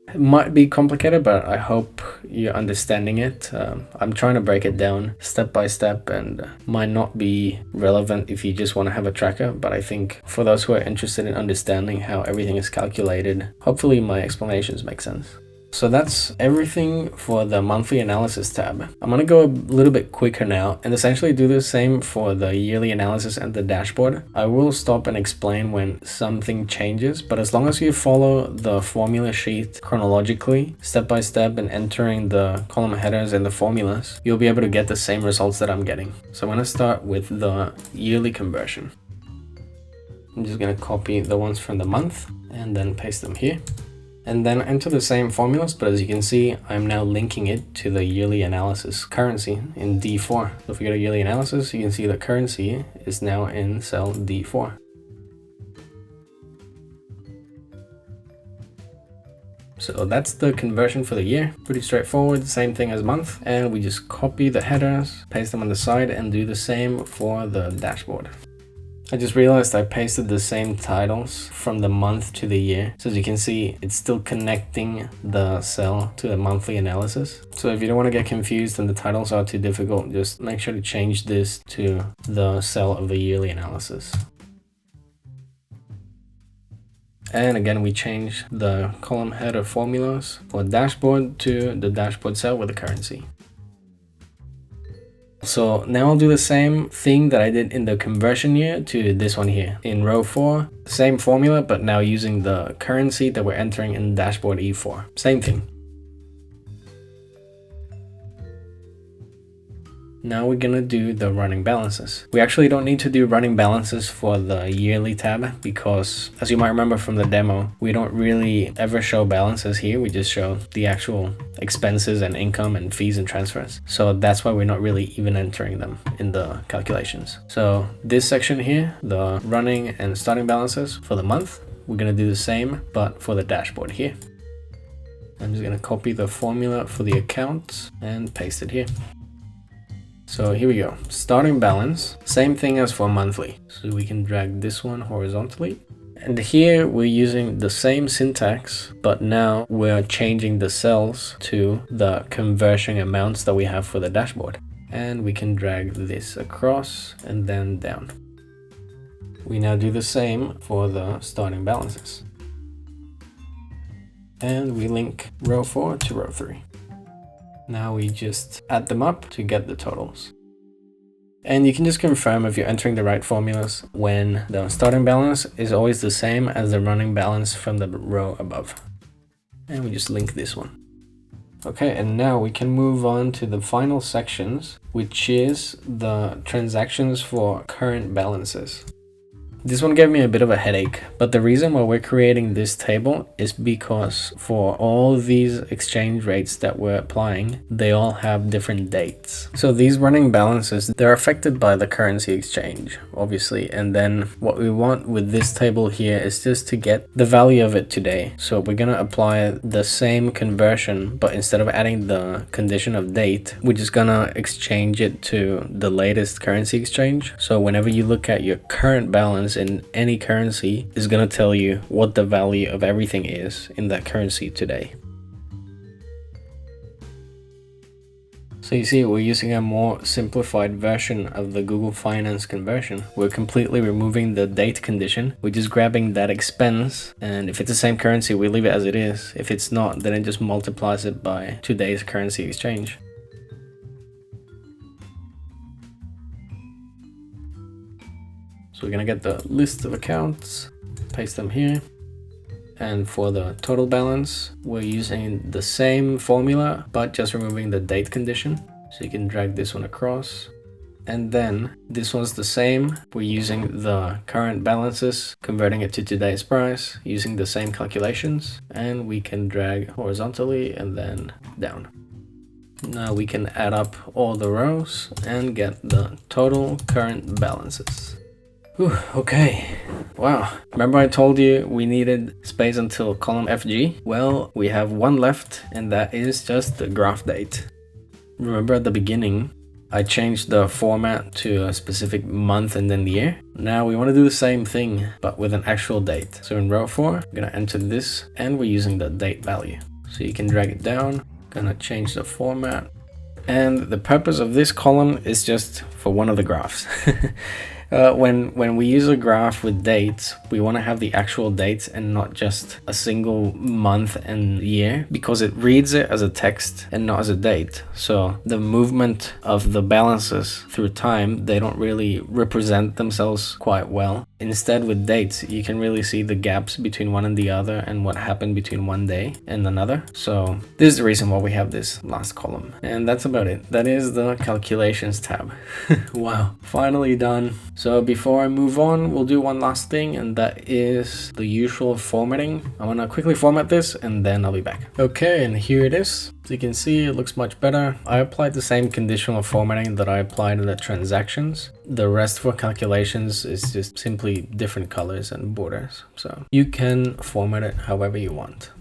It might be complicated, but I hope you're understanding it. I'm trying to break it down step by step, and might not be relevant if you just want to have a tracker, but I think for those who are interested in understanding how everything is calculated, hopefully my explanations make sense. So that's everything for the monthly analysis tab. I'm going to go a little bit quicker now and essentially do the same for the yearly analysis and the dashboard. I will stop and explain when something changes, but as long as you follow the formula sheet chronologically, step by step, and entering the column headers and the formulas, you'll be able to get the same results that I'm getting. So I'm going to start with the yearly conversion. I'm just going to copy the ones from the month and then paste them here. And then enter the same formulas, but as you can see, I'm now linking it to the yearly analysis currency in D4. So if we go to yearly analysis, you can see the currency is now in cell D4. So that's the conversion for the year. Pretty straightforward, same thing as month. And we just copy the headers, paste them on the side, and do the same for the dashboard. I just realized I pasted the same titles from the month to the year. So as you can see, it's still connecting the cell to the monthly analysis. So if you don't want to get confused and the titles are too difficult, just make sure to change this to the cell of the yearly analysis. And again, we change the column header formulas for dashboard to the dashboard cell with the currency. So now I'll do the same thing that I did in the conversion year to this one here. In row 4, same formula, but now using the currency that we're entering in dashboard E4. Same thing. Now we're gonna do the running balances. We actually don't need to do running balances for the yearly tab because, as you might remember from the demo, we don't really ever show balances here. We just show the actual expenses and income and fees and transfers. So that's why we're not really even entering them in the calculations. So this section here, the running and starting balances for the month, we're gonna do the same, but for the dashboard here. I'm just gonna copy the formula for the accounts and paste it here. So here we go, starting balance, same thing as for monthly. So we can drag this one horizontally. And here we're using the same syntax, but now we're changing the cells to the conversion amounts that we have for the dashboard. And we can drag this across and then down. We now do the same for the starting balances. And we link row 4 to row 3. Now we just add them up to get the totals. And you can just confirm if you're entering the right formulas when the starting balance is always the same as the running balance from the row above. And we just link this one. Okay, and now we can move on to the final sections, which is the transactions for current balances. This one gave me a bit of a headache, but the reason why we're creating this table is because for all these exchange rates that we're applying, they all have different dates. So these running balances, they're affected by the currency exchange, obviously. And then what we want with this table here is just to get the value of it today. So we're gonna apply the same conversion, but instead of adding the condition of date, we're just gonna exchange it to the latest currency exchange. So whenever you look at your current balance in any currency, is going to tell you what the value of everything is in that currency today. So you see, we're using a more simplified version of the Google Finance conversion. We're completely removing the date condition. We're just grabbing that expense, and if it's the same currency, we leave it as it is. If it's not, then it just multiplies it by today's currency exchange. So we're gonna get the list of accounts, paste them here. And for the total balance, we're using the same formula, but just removing the date condition. So you can drag this one across. And then this one's the same. We're using the current balances, converting it to today's price, using the same calculations. And we can drag horizontally and then down. Now we can add up all the rows and get the total current balances. Whew, okay, wow. Remember I told you we needed space until column FG? Well, we have one left, and that is just the graph date. Remember at the beginning, I changed the format to a specific month and then the year. Now we want to do the same thing, but with an actual date. So in row 4, I'm gonna enter this, and we're using the date value. So you can drag it down, gonna change the format. And the purpose of this column is just for one of the graphs. When we use a graph with dates, we want to have the actual dates and not just a single month and year, because it reads it as a text and not as a date. So the movement of the balances through time, they don't really represent themselves quite well. Instead, with dates, you can really see the gaps between one and the other and what happened between one day and another. So this is the reason why we have this last column. And that's about it. That is the calculations tab. Wow, finally done. So before I move on, we'll do one last thing, and that is the usual formatting. I'm gonna quickly format this and then I'll be back. Okay, and here it is. As you can see, it looks much better. I applied the same conditional formatting that I applied in the transactions. The rest for calculations is just simply different colors and borders. So you can format it however you want.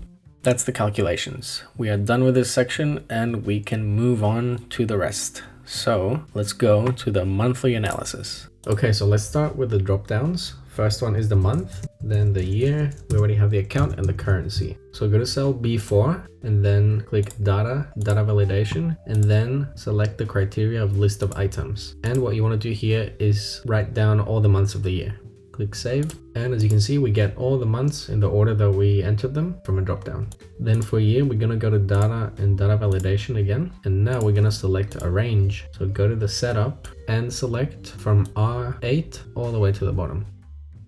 That's the calculations. We are done with this section and we can move on to the rest. So let's go to the monthly analysis. Okay, so let's start with the drop downs. First one is the month, then the year. We already have the account and the currency. So go to cell B4 and then click data validation, and then select the criteria of list of items. And what you want to do here is write down all the months of the year. Click save, and as you can see, we get all the months in the order that we entered them from a drop down. Then for year, we're gonna go to data and data validation again, and now we're gonna select a range. So go to the setup and select from R8 all the way to the bottom.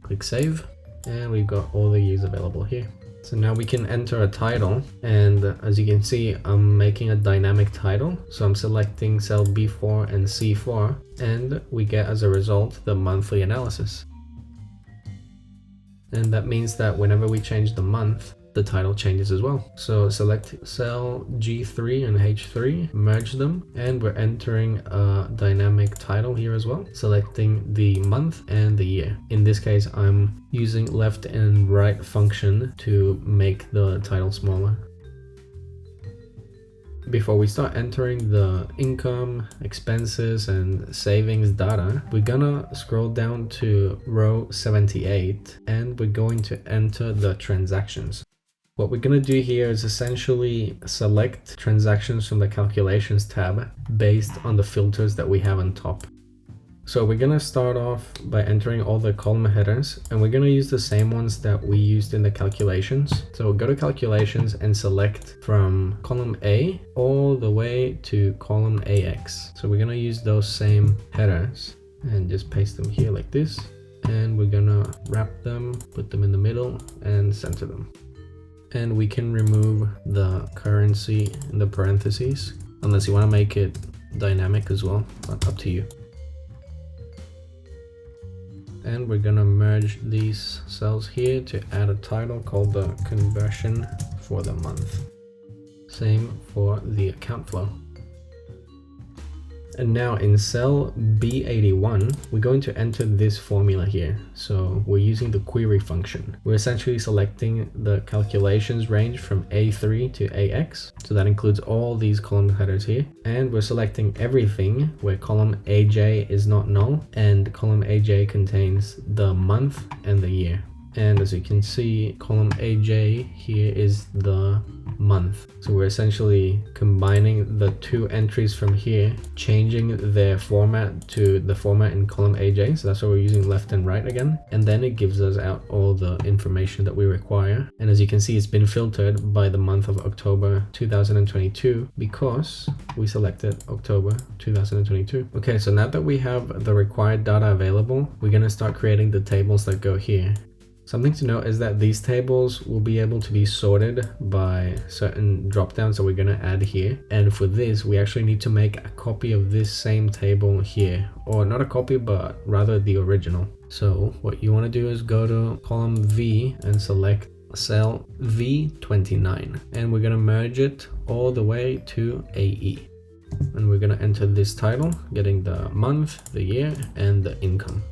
Click save, and we've got all the years available here. So now we can enter a title, and as you can see, I'm making a dynamic title. So I'm selecting cell B4 and C4, and we get as a result the monthly analysis. And that means that whenever we change the month, the title changes as well. So select cell G3 and H3, merge them, and we're entering a dynamic title here as well, selecting the month and the year. In this case, I'm using left and right function to make the title smaller. Before we start entering the income, expenses, and savings data, we're gonna scroll down to row 78, and we're going to enter the transactions. What we're gonna do here is essentially select transactions from the calculations tab based on the filters that we have on top. So we're gonna start off by entering all the column headers, and we're gonna use the same ones that we used in the calculations. So we'll go to calculations and select from column A all the way to column AX. So we're gonna use those same headers and just paste them here like this. And we're gonna wrap them, put them in the middle, and center them. And we can remove the currency in the parentheses, unless you wanna make it dynamic as well, but up to you. And we're gonna merge these cells here to add a title called the conversion for the month. Same for the account flow. And now in cell B81, we're going to enter this formula here. So we're using the query function. We're essentially selecting the calculations range from A3 to AX. So that includes all these column headers here. And we're selecting everything where column AJ is not null, and column AJ contains the month and the year. And as you can see, column AJ here is the month. So we're essentially combining the two entries from here, changing their format to the format in column AJ. So that's why we're using left and right again. And then it gives us out all the information that we require. And as you can see, it's been filtered by the month of October 2022 because we selected October 2022. Okay, so now that we have the required data available, we're going to start creating the tables that go here. Something to note is that these tables will be able to be sorted by certain dropdowns that we're going to add here. And for this, we actually need to make a copy of this same table here, or not a copy, but rather the original. So what you want to do is go to column V and select cell V29, and we're going to merge it all the way to AE. And we're going to enter this title, getting the month, the year, and the income.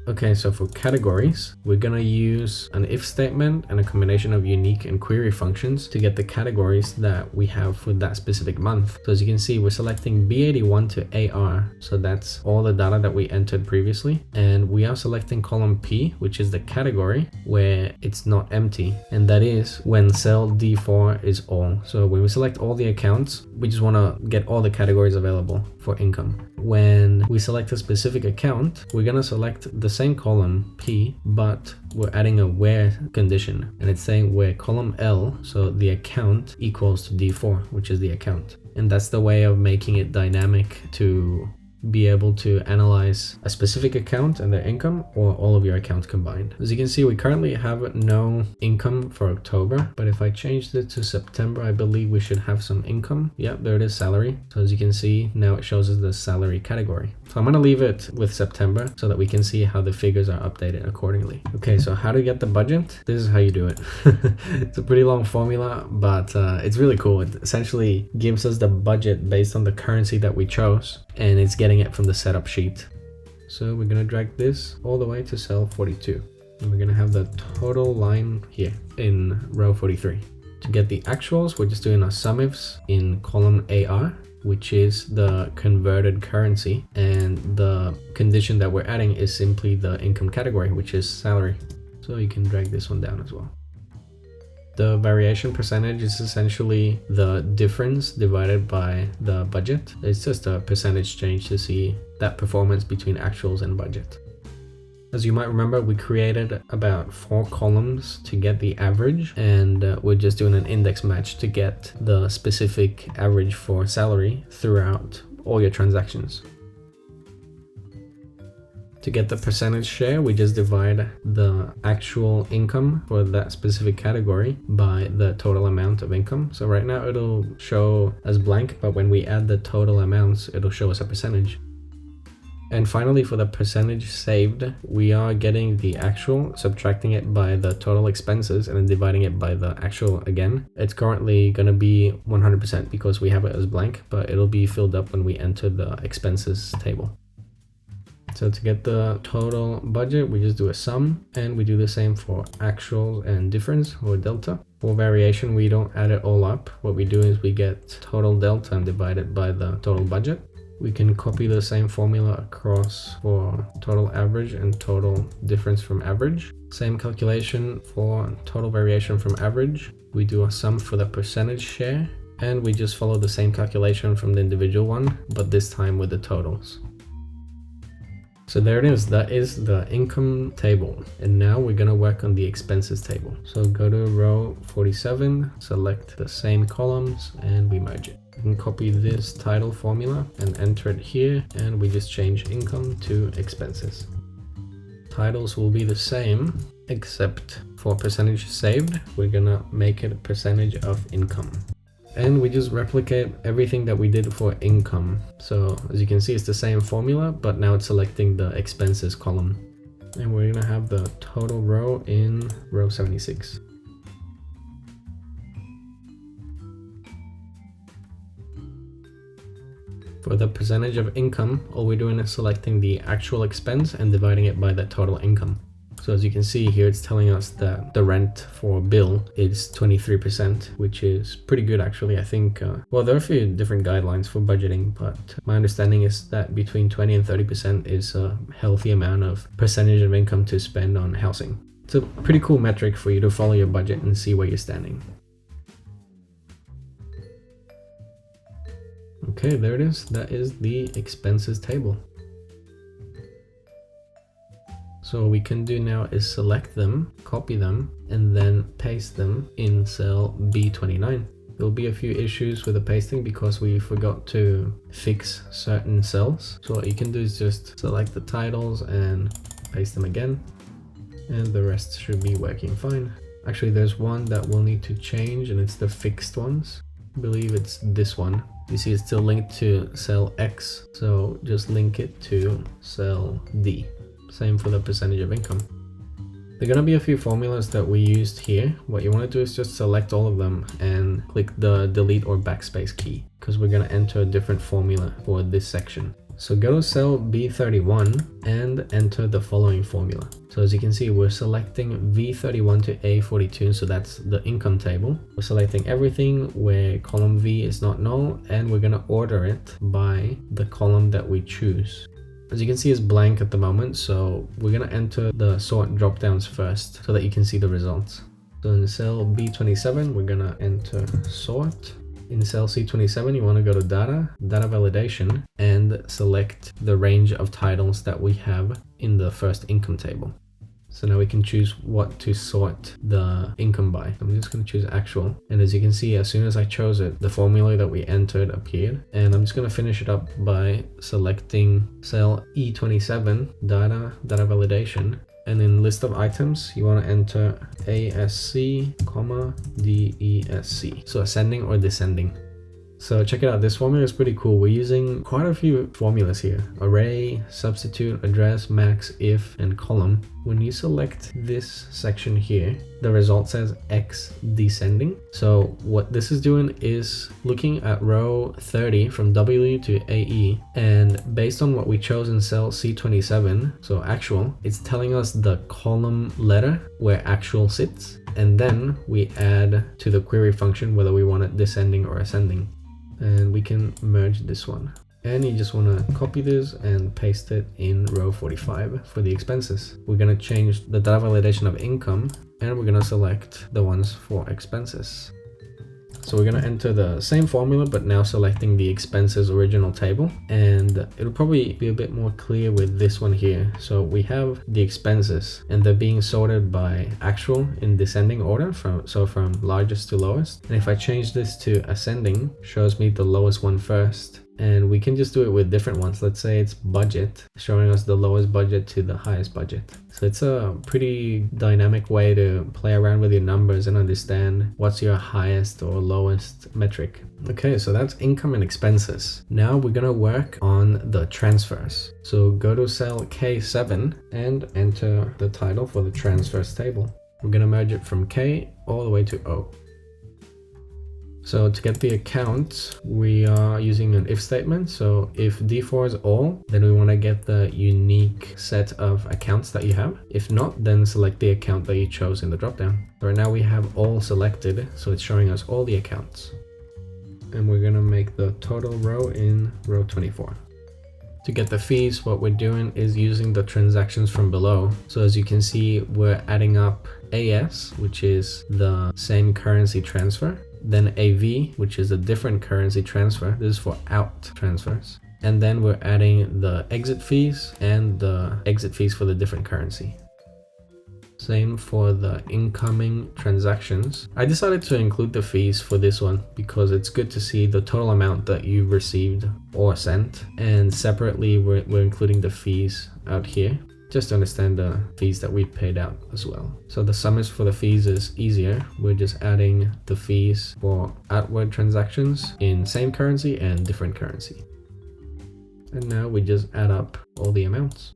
Okay, so for categories, we're gonna use an if statement and a combination of unique and query functions to get the categories that we have for that specific month. So as you can see, we're selecting B81 to AR. So that's all the data that we entered previously. And we are selecting column P, which is the category where it's not empty. And that is when cell D4 is all. So when we select all the accounts, we just wanna get all the categories available for income. when we select a specific account, we're going to select the same column P, but we're adding a where condition, and it's saying where column L, so the account, equals to D4, which is the account. And that's the way of making it dynamic to be able to analyze a specific account and their income, or all of your accounts combined. As you can see, we currently have no income for October, but if I changed it to September, I believe we should have some income. Yep, there it is, salary. So as you can see, now it shows us the salary category. So I'm going to leave it with September so that we can see how the figures are updated accordingly. Okay, so how to get the budget? This is how you do it. It's a pretty long formula, but it's really cool. It essentially gives us the budget based on the currency that we chose, and it's getting it from the setup sheet. So we're going to drag this all the way to cell 42, and we're going to have the total line here in row 43. To get the actuals, we're just doing a sum ifs in column AR, which is the converted currency, and the condition that we're adding is simply the income category, which is salary. So you can drag this one down as well. The variation percentage is essentially the difference divided by the budget. It's just a percentage change to see that performance between actuals and budget. As you might remember, we created about 4 columns to get the average, and we're just doing an index match to get the specific average for salary throughout all your transactions. To get the percentage share, we just divide the actual income for that specific category by the total amount of income. So right now it'll show as blank, but when we add the total amounts, it'll show us a percentage. And finally, for the percentage saved, we are getting the actual, subtracting it by the total expenses, and then dividing it by the actual again. It's currently going to be 100% because we have it as blank, but it'll be filled up when we enter the expenses table. So to get the total budget, we just do a sum, and we do the same for actual and difference, or delta. For variation, we don't add it all up. What we do is we get total delta and divide it by the total budget. We can copy the same formula across for total average and total difference from average. Same calculation for total variation from average. We do a sum for the percentage share, and we just follow the same calculation from the individual one, but this time with the totals. So there it is, that is the income table. And now we're gonna work on the expenses table. So go to row 47, select the same columns, and we merge it. You can copy this title formula and enter it here, and we just change income to expenses. Titles will be the same, except for percentage saved, we're gonna make it a percentage of income. And we just replicate everything that we did for income. So as you can see, it's the same formula, but now it's selecting the expenses column. And we're gonna have the total row in row 76. For the percentage of income, all we're doing is selecting the actual expense and dividing it by the total income. So as you can see here, it's telling us that the rent for bill is 23%, which is pretty good actually. I think, well, there are a few different guidelines for budgeting, but my understanding is that between 20 and 30% is a healthy amount of percentage of income to spend on housing. It's a pretty cool metric for you to follow your budget and see where you're standing. Okay, there it is. That is the expenses table. So what we can do now is select them, copy them, and then paste them in cell B29. There'll be a few issues with the pasting because we forgot to fix certain cells. So what you can do is just select the titles and paste them again, and the rest should be working fine. Actually, there's one that we'll need to change, and it's the fixed ones. I believe it's this one. You see it's still linked to cell X, so just link it to cell D. Same for the percentage of income. There are going to be a few formulas that we used here. What you want to do is just select all of them and click the delete or backspace key, because we're going to enter a different formula for this section. So go to cell B31 and enter the following formula. So as you can see, we're selecting V31 to A42, so that's the income table. We're selecting everything where column V is not null, and we're going to order it by the column that we choose. As you can see, it's blank at the moment, so we're going to enter the sort drop downs first so that you can see the results. So in cell B27, we're going to enter sort, In cell C27, you want to go to data, data validation, and select the range of titles that we have in the first income table. So now we can choose what to sort the income by. I'm just going to choose actual. And as you can see, as soon as I chose it, the formula that we entered appeared. And I'm just going to finish it up by selecting cell E27, data, data validation. And in list of items, you want to enter ASC, DESC. So ascending or descending. So check it out, this formula is pretty cool. We're using quite a few formulas here. Array, substitute, address, max, if, and column. When you select this section here, the result says X descending. So what this is doing is looking at row 30 from W to AE, and based on what we chose in cell C27, so actual, it's telling us the column letter where actual sits, and then we add to the query function whether we want it descending or ascending. And we can merge this one. And you just want to copy this and paste it in row 45 for the expenses. We're going to change the data validation of income, and we're going to select the ones for expenses. So we're going to enter the same formula, but now selecting the expenses original table, and it'll probably be a bit more clear with this one here. So we have the expenses, and they're being sorted by actual in descending order, from largest to lowest. And if I change this to ascending, shows me the lowest one first. And we can just do it with different ones. Let's say it's budget, showing us the lowest budget to the highest budget. So it's a pretty dynamic way to play around with your numbers and understand what's your highest or lowest metric. Okay, so that's income and expenses. Now we're gonna work on the transfers. So go to cell K7 and enter the title for the transfers table. We're gonna merge it from K all the way to O. So to get the account, we are using an if statement. So if D4 is all, then we want to get the unique set of accounts that you have. If not, then select the account that you chose in the dropdown. So right now we have all selected, so it's showing us all the accounts. And we're going to make the total row in row 24. To get the fees, what we're doing is using the transactions from below. So as you can see, we're adding up AS, which is the same currency transfer. Then AV, which is a different currency transfer. This is for out transfers. And then we're adding the exit fees and the exit fees for the different currency. Same for the incoming transactions. I decided to include the fees for this one because it's good to see the total amount that you've received or sent. And separately, we're including the fees out here, just to understand the fees that we paid out as well. So the summers for the fees is easier. We're just adding the fees for outward transactions in same currency and different currency. And now we just add up all the amounts.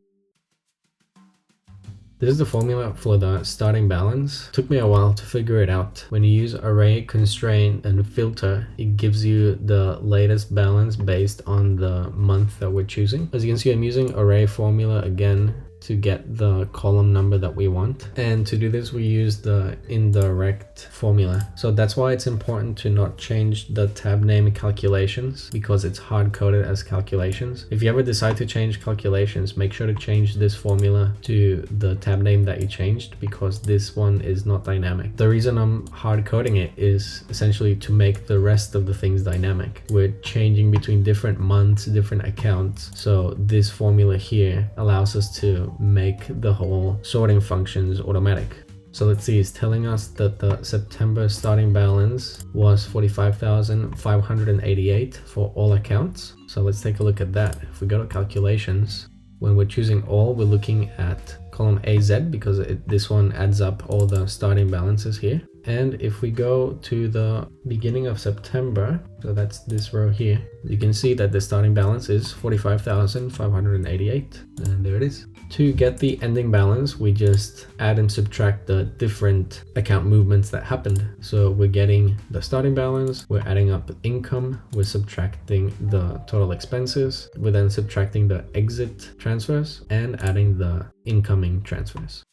This is the formula for the starting balance. It took me a while to figure it out. When you use array, constraint, and filter, it gives you the latest balance based on the month that we're choosing. As you can see, I'm using array formula again to get the column number that we want. And to do this, we use the indirect formula. So that's why it's important to not change the tab name calculations, because it's hard coded as calculations. If you ever decide to change calculations, make sure to change this formula to the tab name that you changed, because this one is not dynamic. The reason I'm hard coding it is essentially to make the rest of the things dynamic. We're changing between different months, different accounts. So this formula here allows us to make the whole sorting functions automatic. So let's see, it's telling us that the September starting balance was 45,588 for all accounts. So let's take a look at that. If we go to calculations, when we're choosing all, we're looking at column AZ because this one adds up all the starting balances here. And if we go to the beginning of September, so that's this row here, you can see that the starting balance is 45,588, and there it is. To get the ending balance, we just add and subtract the different account movements that happened. So we're getting the starting balance, we're adding up income, we're subtracting the total expenses, we're then subtracting the exit transfers and adding the incoming transfers.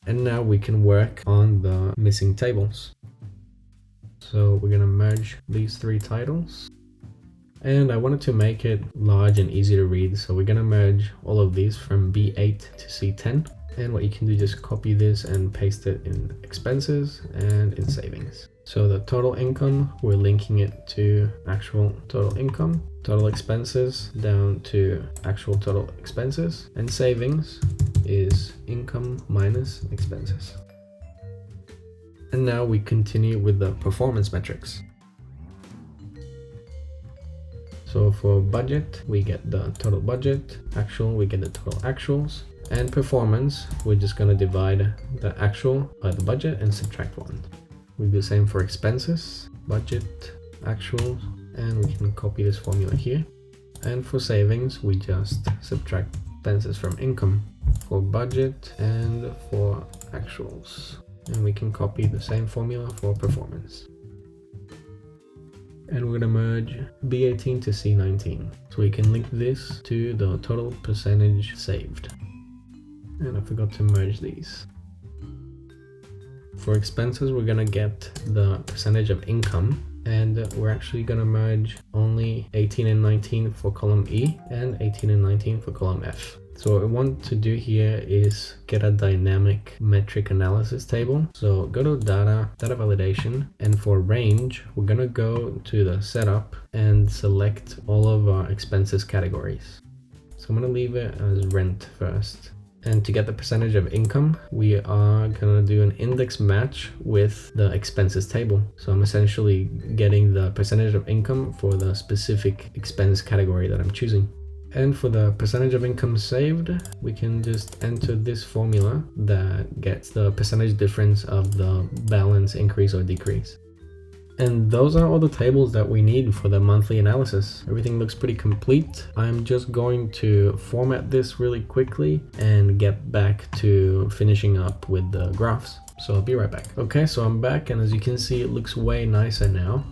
And now we can work on the missing tables. So we're going to merge these three titles. And I wanted to make it large and easy to read. So we're going to merge all of these from B8 to C10. And what you can do, just copy this and paste it in expenses and in savings. So the total income, we're linking it to actual total income, total expenses down to actual total expenses, and savings is income minus expenses. And now we continue with the performance metrics. So for budget, we get the total budget, actual, we get the total actuals, and performance, we're just going to divide the actual by the budget and subtract 1. We do the same for expenses, budget, actual, and we can copy this formula here. And for savings, we just subtract expenses from income for budget and for actuals. And we can copy the same formula for performance. And we're going to merge B18 to C19. So we can link this to the total percentage saved. And I forgot to merge these. For expenses, we're going to get the percentage of income, and we're actually going to merge only 18 and 19 for column E and 18 and 19 for column F. So what we want to do here is get a dynamic metric analysis table. So go to data validation, and for range, we're going to go to the setup and select all of our expenses categories. So I'm going to leave it as rent first. And to get the percentage of income, we are going to do an index match with the expenses table. So I'm essentially getting the percentage of income for the specific expense category that I'm choosing. And for the percentage of income saved, we can just enter this formula that gets the percentage difference of the balance increase or decrease. And those are all the tables that we need for the monthly analysis. Everything looks pretty complete. I'm just going to format this really quickly and get back to finishing up with the graphs. So I'll be right back. Okay, so I'm back, and as you can see, it looks way nicer now.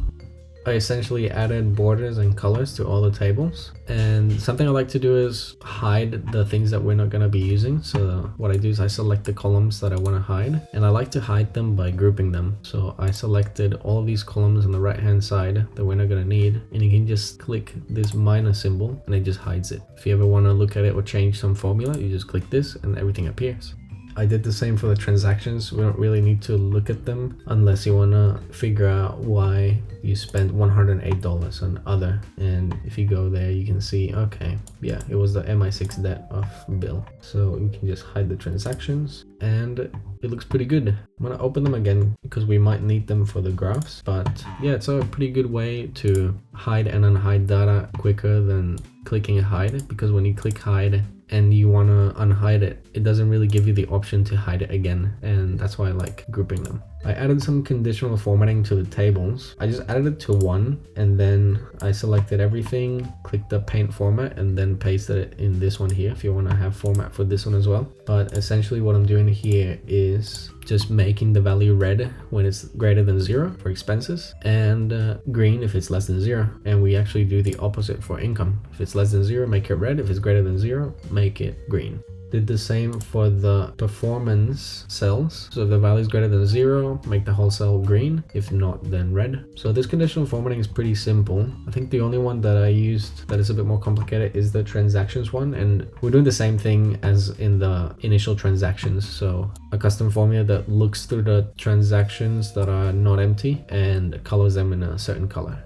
I essentially added borders and colors to all the tables, and something I like to do is hide the things that we're not going to be using. So what I do is I select the columns that I want to hide, and I like to hide them by grouping them. So I selected all of these columns on the right hand side that we're not going to need, and you can just click this minus symbol and it just hides it. If you ever want to look at it or change some formula, you just click this and everything appears. I did the same for the transactions. We don't really need to look at them unless you want to figure out why you spent $108 on other. And if you go there, you can see, okay, yeah, it was the MI6 debt of bill. So you can just hide the transactions, and it looks pretty good. I'm going to open them again because we might need them for the graphs. But yeah, it's a pretty good way to hide and unhide data quicker than clicking hide, because when you click hide and you want to unhide it, it doesn't really give you the option to hide it again, and that's why I like grouping them. I added some conditional formatting to the tables. I just added it to 1, and then I selected everything, clicked the paint format, and then pasted it in this one here if you want to have format for this one as well. But essentially what I'm doing here is just making the value red when it's greater than 0 for expenses, and green if it's less than 0. And we actually do the opposite for income. If it's less than 0, make it red. If it's greater than 0, make it green. Did the same for the performance cells. So if the value is greater than 0, make the whole cell green. If not, then red. So this conditional formatting is pretty simple. I think the only one that I used that is a bit more complicated is the transactions one. And we're doing the same thing as in the initial transactions. So a custom formula that looks through the transactions that are not empty and colors them in a certain color.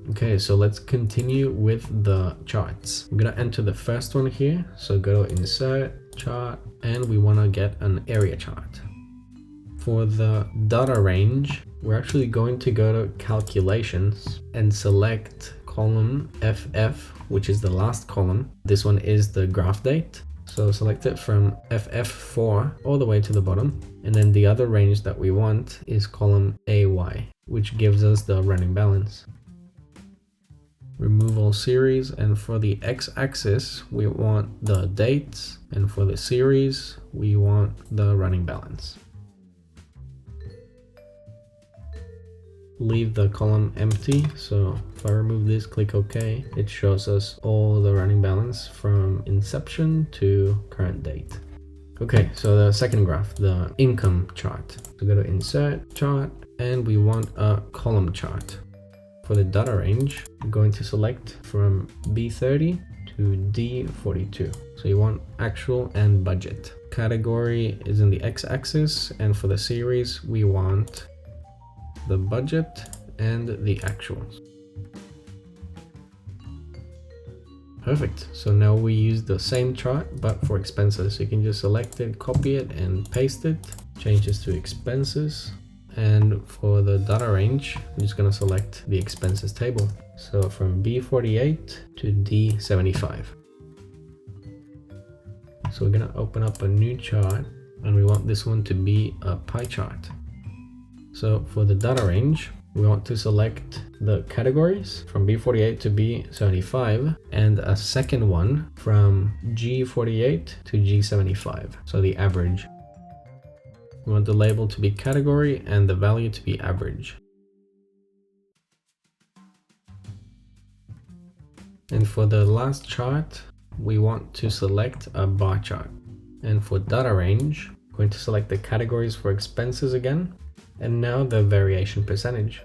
Okay, so let's continue with the charts. We're gonna enter the first one here. So go to insert, chart, and we wanna get an area chart. For the data range, we're actually going to go to calculations and select column FF, which is the last column. This one is the graph date. So select it from FF4 all the way to the bottom. And then the other range that we want is column AY, which gives us the running balance. Remove all series, and for the x-axis we want the dates, and for the series we want the running balance. Leave the column empty, so if I remove this, click OK, it shows us all the running balance from inception to current date. Okay, so the second graph, the income chart. So go to insert, chart, and we want a column chart. For the data range, I'm going to select from B30 to D42. So you want actual and budget. category is in the x-axis, and for the series we want the budget and the actuals. Perfect. So now we use the same chart but for expenses. So you can just select it, copy it and paste it. Change this to expenses. And for the data range, I'm just going to select the expenses table. So from B48 to D75. So we're going to open up a new chart and we want this one to be a pie chart. So for the data range, we want to select the categories from B48 to B75 and a second one from G48 to G75. So the average. We want the label to be category and the value to be average. And for the last chart, we want to select a bar chart. And for data range, we're going to select the categories for expenses again, and now the variation percentage.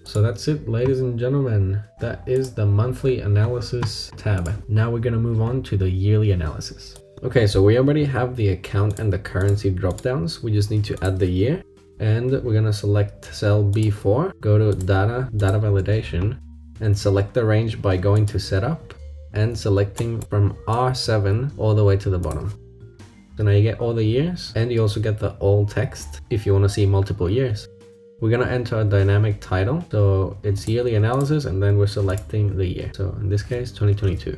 So that's it, ladies and gentlemen. That is the monthly analysis tab. Now we're going to move on to the yearly analysis. Okay, so we already have the account and the currency dropdowns. We just need to add the year. And we're going to select cell B4, go to data validation, and select the range by going to setup and selecting from R7 all the way to the bottom. So now you get all the years, and you also get the all text if you want to see multiple years. We're going to enter a dynamic title, so it's yearly analysis, and then we're selecting the year. So in this case, 2022.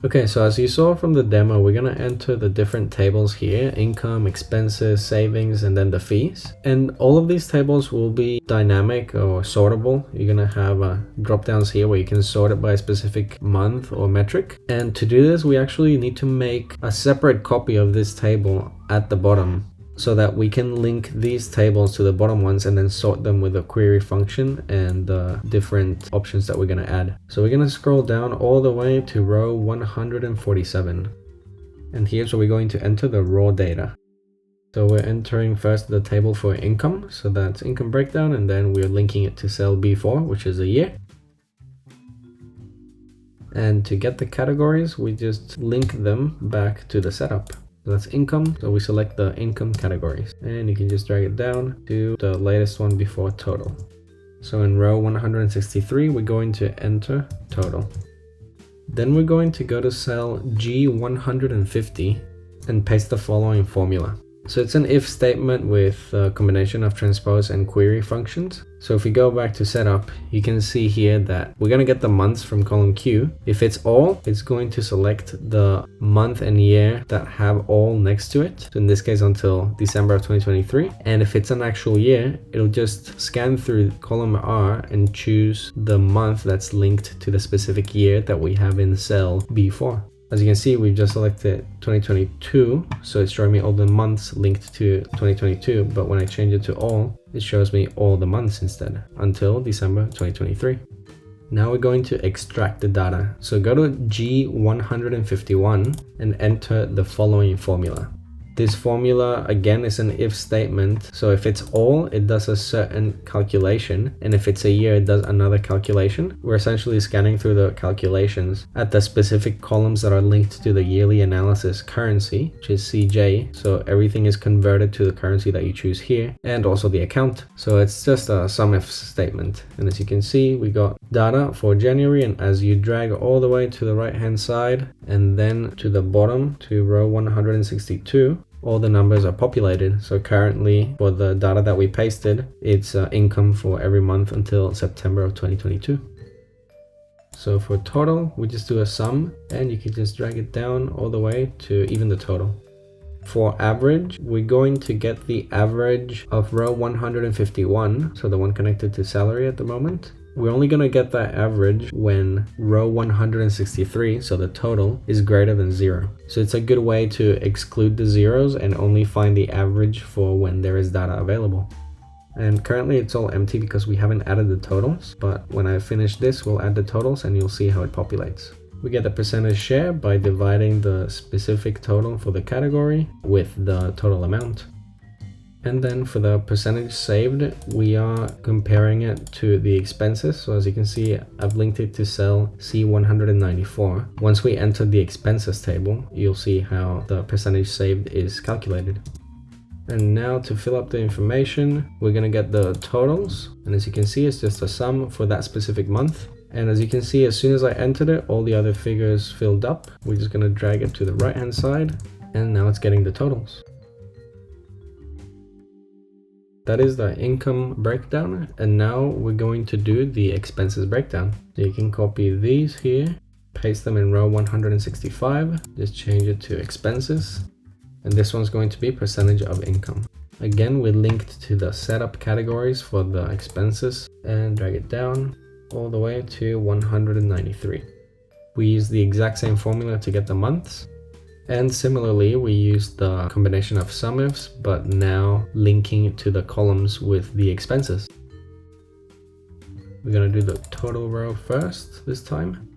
Okay, so as you saw from the demo, we're going to enter the different tables here: income, expenses, savings, and then the fees. And all of these tables will be dynamic or sortable. You're going to have drop downs here where you can sort it by a specific month or metric. And to do this, we actually need to make a separate copy of this table at the bottom, so that we can link these tables to the bottom ones and then sort them with a query function and the different options that we're going to add. So we're going to scroll down all the way to row 147. And here's where we're going to enter the raw data. So we're entering first the table for income. So that's income breakdown, and then we're linking it to cell B4, which is a year. And to get the categories, we just link them back to the setup. So that's income, so we select the income categories, and you can just drag it down to the latest one before total. So in row 163, we're going to enter total. Then we're going to go to cell G150 and paste the following formula. So it's an if statement with a combination of transpose and query functions. So if we go back to setup, you can see here that we're going to get the months from column Q. If it's all, it's going to select the month and year that have all next to it. So in this case, until December of 2023. And if it's an actual year, it'll just scan through column R and choose the month that's linked to the specific year that we have in cell B4. As you can see, we've just selected 2022, so it's showing me all the months linked to 2022, but when I change it to all, it shows me all the months instead, until December 2023. Now we're going to extract the data. So go to G151 and enter the following formula. This formula, again, is an if statement. So if it's all, it does a certain calculation. And if it's a year, it does another calculation. We're essentially scanning through the calculations at the specific columns that are linked to the yearly analysis currency, which is CJ. So everything is converted to the currency that you choose here, and also the account. So it's just a sum if statement. And as you can see, we got data for January. And as you drag all the way to the right-hand side and then to the bottom to row 162, all the numbers are populated. So currently for the data that we pasted, it's income for every month until September of 2022. So for total, we just do a sum, and you can just drag it down all the way to even the total. For average, we're going to get the average of row 151, so the one connected to salary at the moment. We're only going to get that average when row 163, so the total, is greater than 0. So it's a good way to exclude the zeros and only find the average for when there is data available. And currently it's all empty because we haven't added the totals, but when I finish this, we'll add the totals and you'll see how it populates. We get the percentage share by dividing the specific total for the category with the total amount. And then for the percentage saved, we are comparing it to the expenses. So as you can see, I've linked it to cell C194. Once we enter the expenses table, you'll see how the percentage saved is calculated. And now to fill up the information, we're going to get the totals. And as you can see, it's just a sum for that specific month. And as you can see, as soon as I entered it, all the other figures filled up. We're just going to drag it to the right hand side. And now it's getting the totals. That is the income breakdown. And now we're going to do the expenses breakdown. So you can copy these here, paste them in row 165, just change it to expenses. And this one's going to be percentage of income. Again, we linked to the setup categories for the expenses and drag it down all the way to 193. We use the exact same formula to get the months. And similarly, we use the combination of sum ifs, but now linking to the columns with the expenses. We're going to do the total row first this time.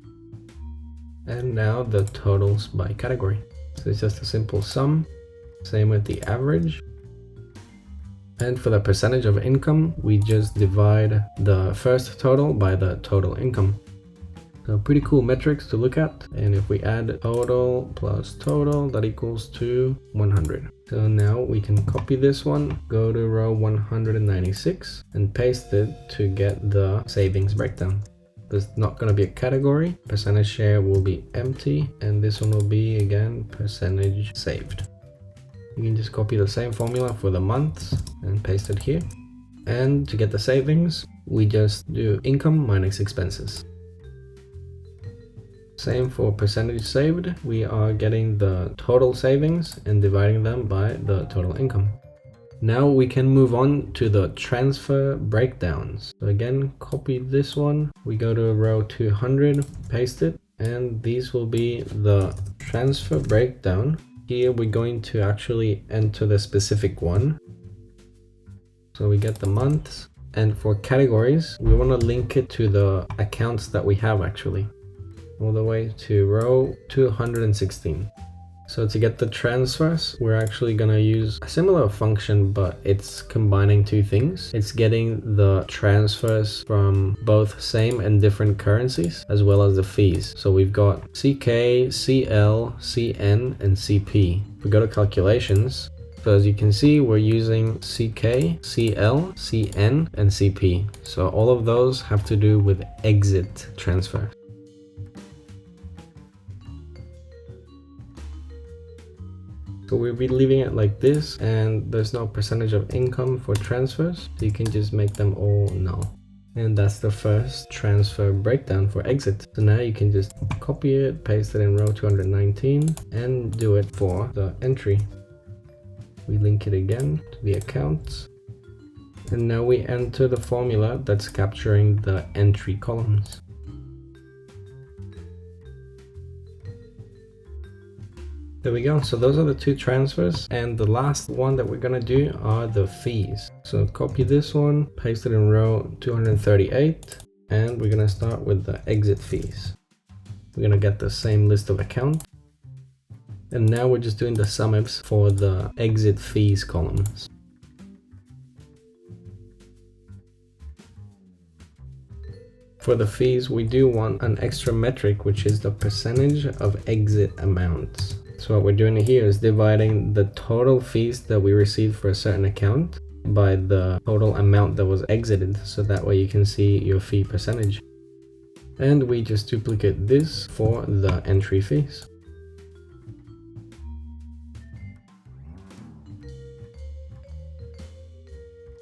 And now the totals by category. So it's just a simple sum. Same with the average. And for the percentage of income, we just divide the first total by the total income. So pretty cool metrics to look at. And if we add total plus total, that equals to 100. So now we can copy this one, go to row 196 and paste it to get the savings breakdown. There's not going to be a category. Percentage share will be empty. And this one will be, again, percentage saved. You can just copy the same formula for the months and paste it here. And to get the savings, we just do income minus expenses. Same for percentage saved. We are getting the total savings and dividing them by the total income. Now we can move on to the transfer breakdowns. So again, copy this one. We go to row 200, paste it, and these will be the transfer breakdown. Here we're going to actually enter the specific one. So we get the months, and for categories, we want to link it to the accounts that we have actually. All the way to row 216. So to get the transfers, we're actually going to use a similar function, but it's combining two things. It's getting the transfers from both same and different currencies, as well as the fees. So we've got CK, CL, CN, and CP. If we go to calculations, so as you can see, we're using CK, CL, CN, and CP. So all of those have to do with exit transfer. So we'll be leaving it like this, and there's no percentage of income for transfers. So you can just make them all null. And that's the first transfer breakdown for exit. So now you can just copy it, paste it in row 219, and do it for the entry. We link it again to the accounts. And now we enter the formula that's capturing the entry columns. There we go. So those are the two transfers. And the last one that we're going to do are the fees. So copy this one, paste it in row 238, and we're going to start with the exit fees. We're going to get the same list of accounts. And now we're just doing the sum ifs for the exit fees columns. For the fees, we do want an extra metric, which is the percentage of exit amounts. So what we're doing here is dividing the total fees that we received for a certain account by the total amount that was exited. So that way you can see your fee percentage. And we just duplicate this for the entry fees.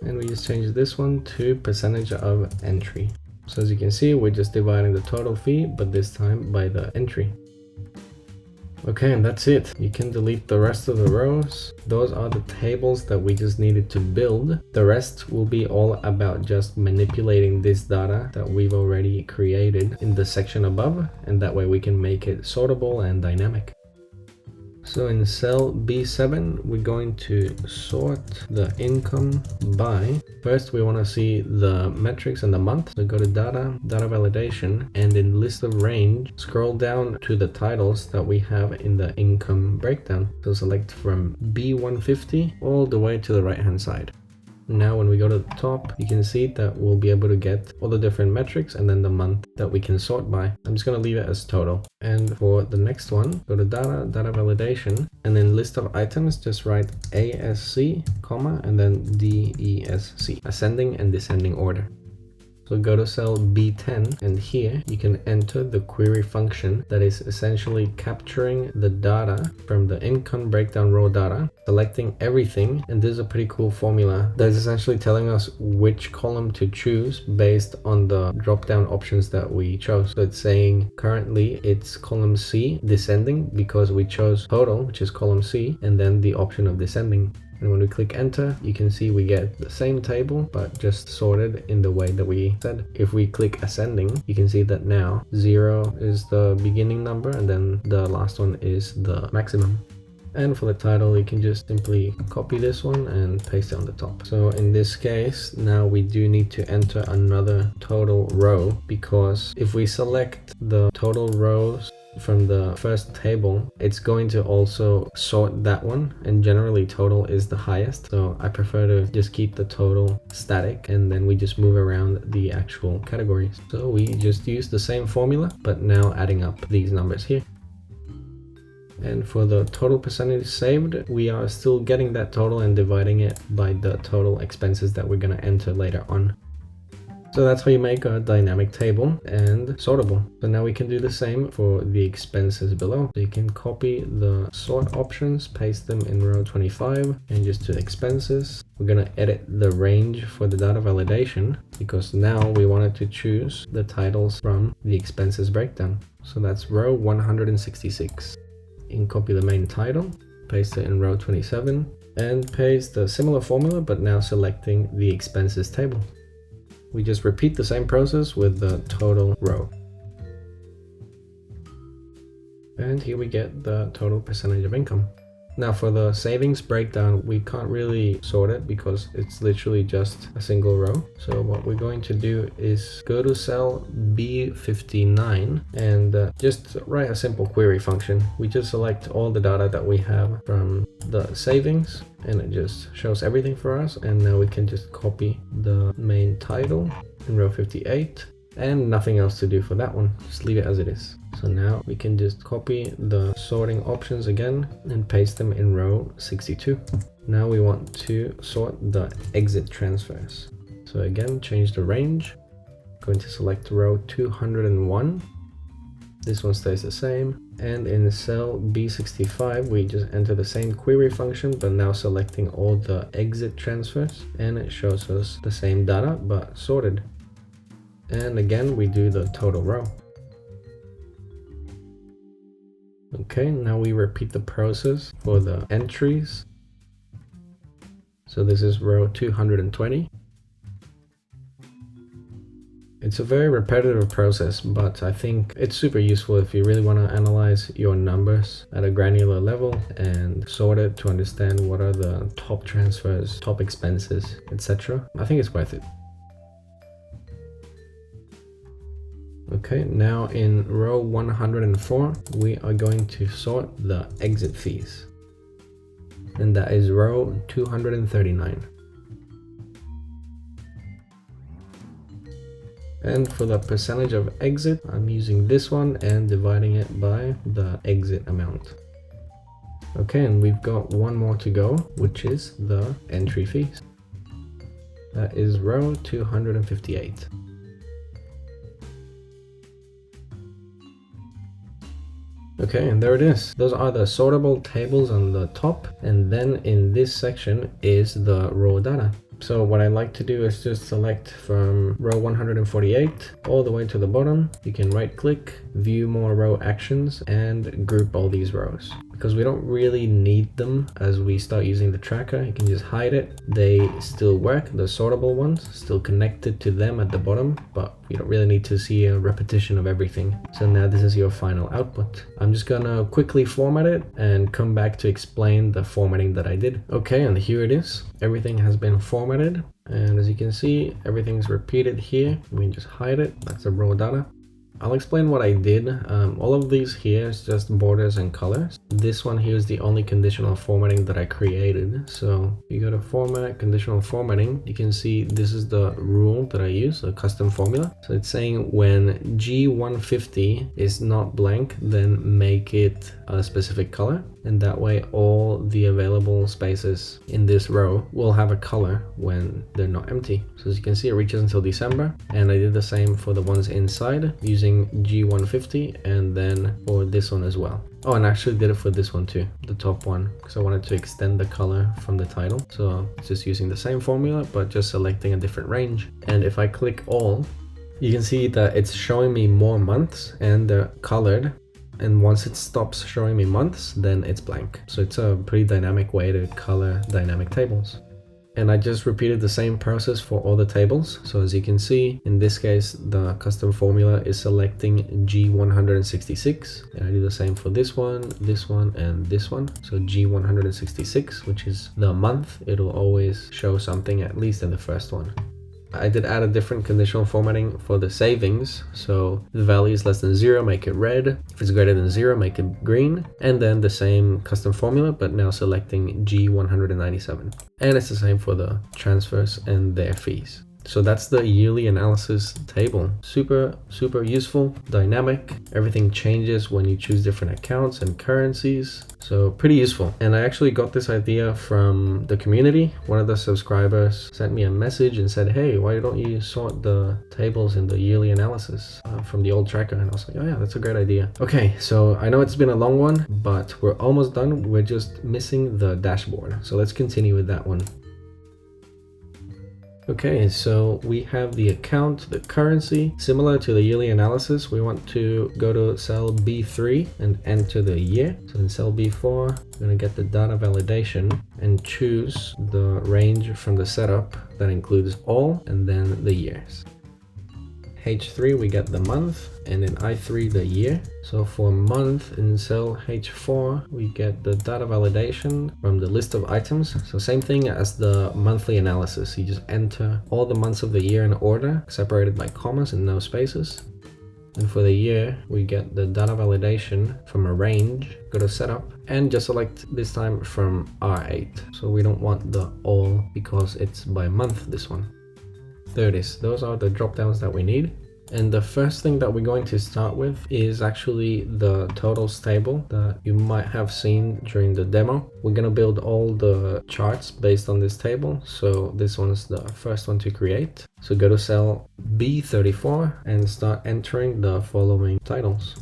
And we just change this one to percentage of entry. So as you can see, we're just dividing the total fee, but this time by the entry. Okay, and that's it. You can delete the rest of the rows. Those are the tables that we just needed to build. The rest will be all about just manipulating this data that we've already created in the section above, and that way we can make it sortable and dynamic. So in cell B7, we're going to sort the income by, first we want to see the metrics and the month. So go to data, data validation, and in list of range, scroll down to the titles that we have in the income breakdown. So select from B150 all the way to the right hand side. Now when we go to the top, you can see that we'll be able to get all the different metrics and then the month that we can sort by. I'm just going to leave it as total. And for the next one, go to data, data validation, and then list of items, just write ASC, comma, and then DESC, ascending and descending order. So go to cell B10, and here you can enter the query function that is essentially capturing the data from the income breakdown raw data, selecting everything, and this is a pretty cool formula that is essentially telling us which column to choose based on the drop-down options that we chose. So it's saying currently it's column C, descending, because we chose total, which is column C, and then the option of descending. And when we click enter, you can see we get the same table, but just sorted in the way that we said. If we click ascending, you can see that now 0 is the beginning number, and then the last one is the maximum. And for the title, you can just simply copy this one and paste it on the top. So in this case, now we do need to enter another total row, because if we select the total rows from the first table, it's going to also sort that one, and generally total is the highest, so I prefer to just keep the total static and then we just move around the actual categories. So we just use the same formula but now adding up these numbers here. And for the total percentage saved, we are still getting that total and dividing it by the total expenses that we're going to enter later on. So that's how you make a dynamic table and sortable. So now we can do the same for the expenses below. So you can copy the sort options, paste them in row 25, and just to expenses. We're going to edit the range for the data validation, because now we wanted to choose the titles from the expenses breakdown. So that's row 166. You can copy the main title, paste it in row 27, and paste the similar formula, but now selecting the expenses table. We just repeat the same process with the total row. And here we get the total percentage of income. Now for the savings breakdown, we can't really sort it because it's literally just a single row. So what we're going to do is go to cell B59 and just write a simple query function. We just select all the data that we have from the savings, and it just shows everything for us. And now we can just copy the main title in row 58, and nothing else to do for that one. Just leave it as it is. So now we can just copy the sorting options again and paste them in row 62. Now we want to sort the exit transfers. So again, change the range. Going to select row 201. This one stays the same. And in cell B65, we just enter the same query function, but now selecting all the exit transfers, and it shows us the same data, but sorted. And again, we do the total row. Okay, now we repeat the process for the entries. So this is row 220. It's a very repetitive process, but I think it's super useful if you really want to analyze your numbers at a granular level and sort it to understand what are the top transfers, top expenses, etc. I think it's worth it. Okay, now in row 104, we are going to sort the exit fees. And that is row 239. And for the percentage of exit, I'm using this one and dividing it by the exit amount. Okay, and we've got one more to go, which is the entry fees. That is row 258. Okay, and there it is. Those are the sortable tables on the top, and then in this section is the raw data. So what I like to do is just select from row 148 all the way to the bottom. You can right click, view more row actions, and group all these rows. because we don't really need them as we start using the tracker. You can just hide it. They still work, the sortable ones, still connected to them at the bottom, but you don't really need to see a repetition of everything. So now this is your final output. I'm just gonna quickly format it and come back to explain the formatting that I did. Okay, and here it is. Everything has been formatted. And as you can see, everything's repeated here. We can just hide it. That's the raw data. I'll explain what I did. All of these here is just borders and colors. This one here is the only conditional formatting that I created. So you go to format, conditional formatting, you can see this is the rule that I use, a custom formula. So it's saying when G150 is not blank, then make it a specific color. And that way all the available spaces in this row will have a color when they're not empty. So as you can see, it reaches until December. And I did the same for the ones inside using G150 and then for this one as well. Oh, and I actually did it for this one too, the top one, because I wanted to extend the color from the title. So it's just using the same formula, but just selecting a different range. And if I click all, you can see that it's showing me more months and they're colored. And once it stops showing me months, then it's blank. So it's a pretty dynamic way to color dynamic tables. And I just repeated the same process for all the tables. So as you can see, in this case, the custom formula is selecting G166. And I do the same for this one, and this one. So G166, which is the month, it'll always show something at least in the first one. I did add a different conditional formatting for the savings. So if the value is less than 0, make it red. If it's greater than 0, make it green. And then the same custom formula, but now selecting G197. And it's the same for the transfers and their fees. So that's the yearly analysis table. Super useful, dynamic. Everything changes when you choose different accounts and currencies. So pretty useful. And I actually got this idea from the community. One of the subscribers sent me a message and said, hey, why don't you sort the tables in the yearly analysis from the old tracker? And I was like, oh yeah, that's a great idea. Okay, so I know it's been a long one, but we're almost done. We're just missing the dashboard. So let's continue with that one. Okay, so we have the account, the currency. Similar to the yearly analysis, we want to go to cell B3 and enter the year. So in cell B4, we're going to get the data validation and choose the range from the setup that includes all and then the years. H3 we get the month, and in I3 the year. So for month in cell H4 we get the data validation from the list of items. So same thing as the monthly analysis, you just enter all the months of the year in order, separated by commas and no spaces. And for the year we get the data validation from a range. Go to setup and just select this time from R8. So we don't want the all because it's by month, this one. There it is. Those are the drop downs that we need. And the first thing that we're going to start with is actually the totals table that you might have seen during the demo. We're going to build all the charts based on this table. So this one's the first one to create. So go to cell B34 and start entering the following titles.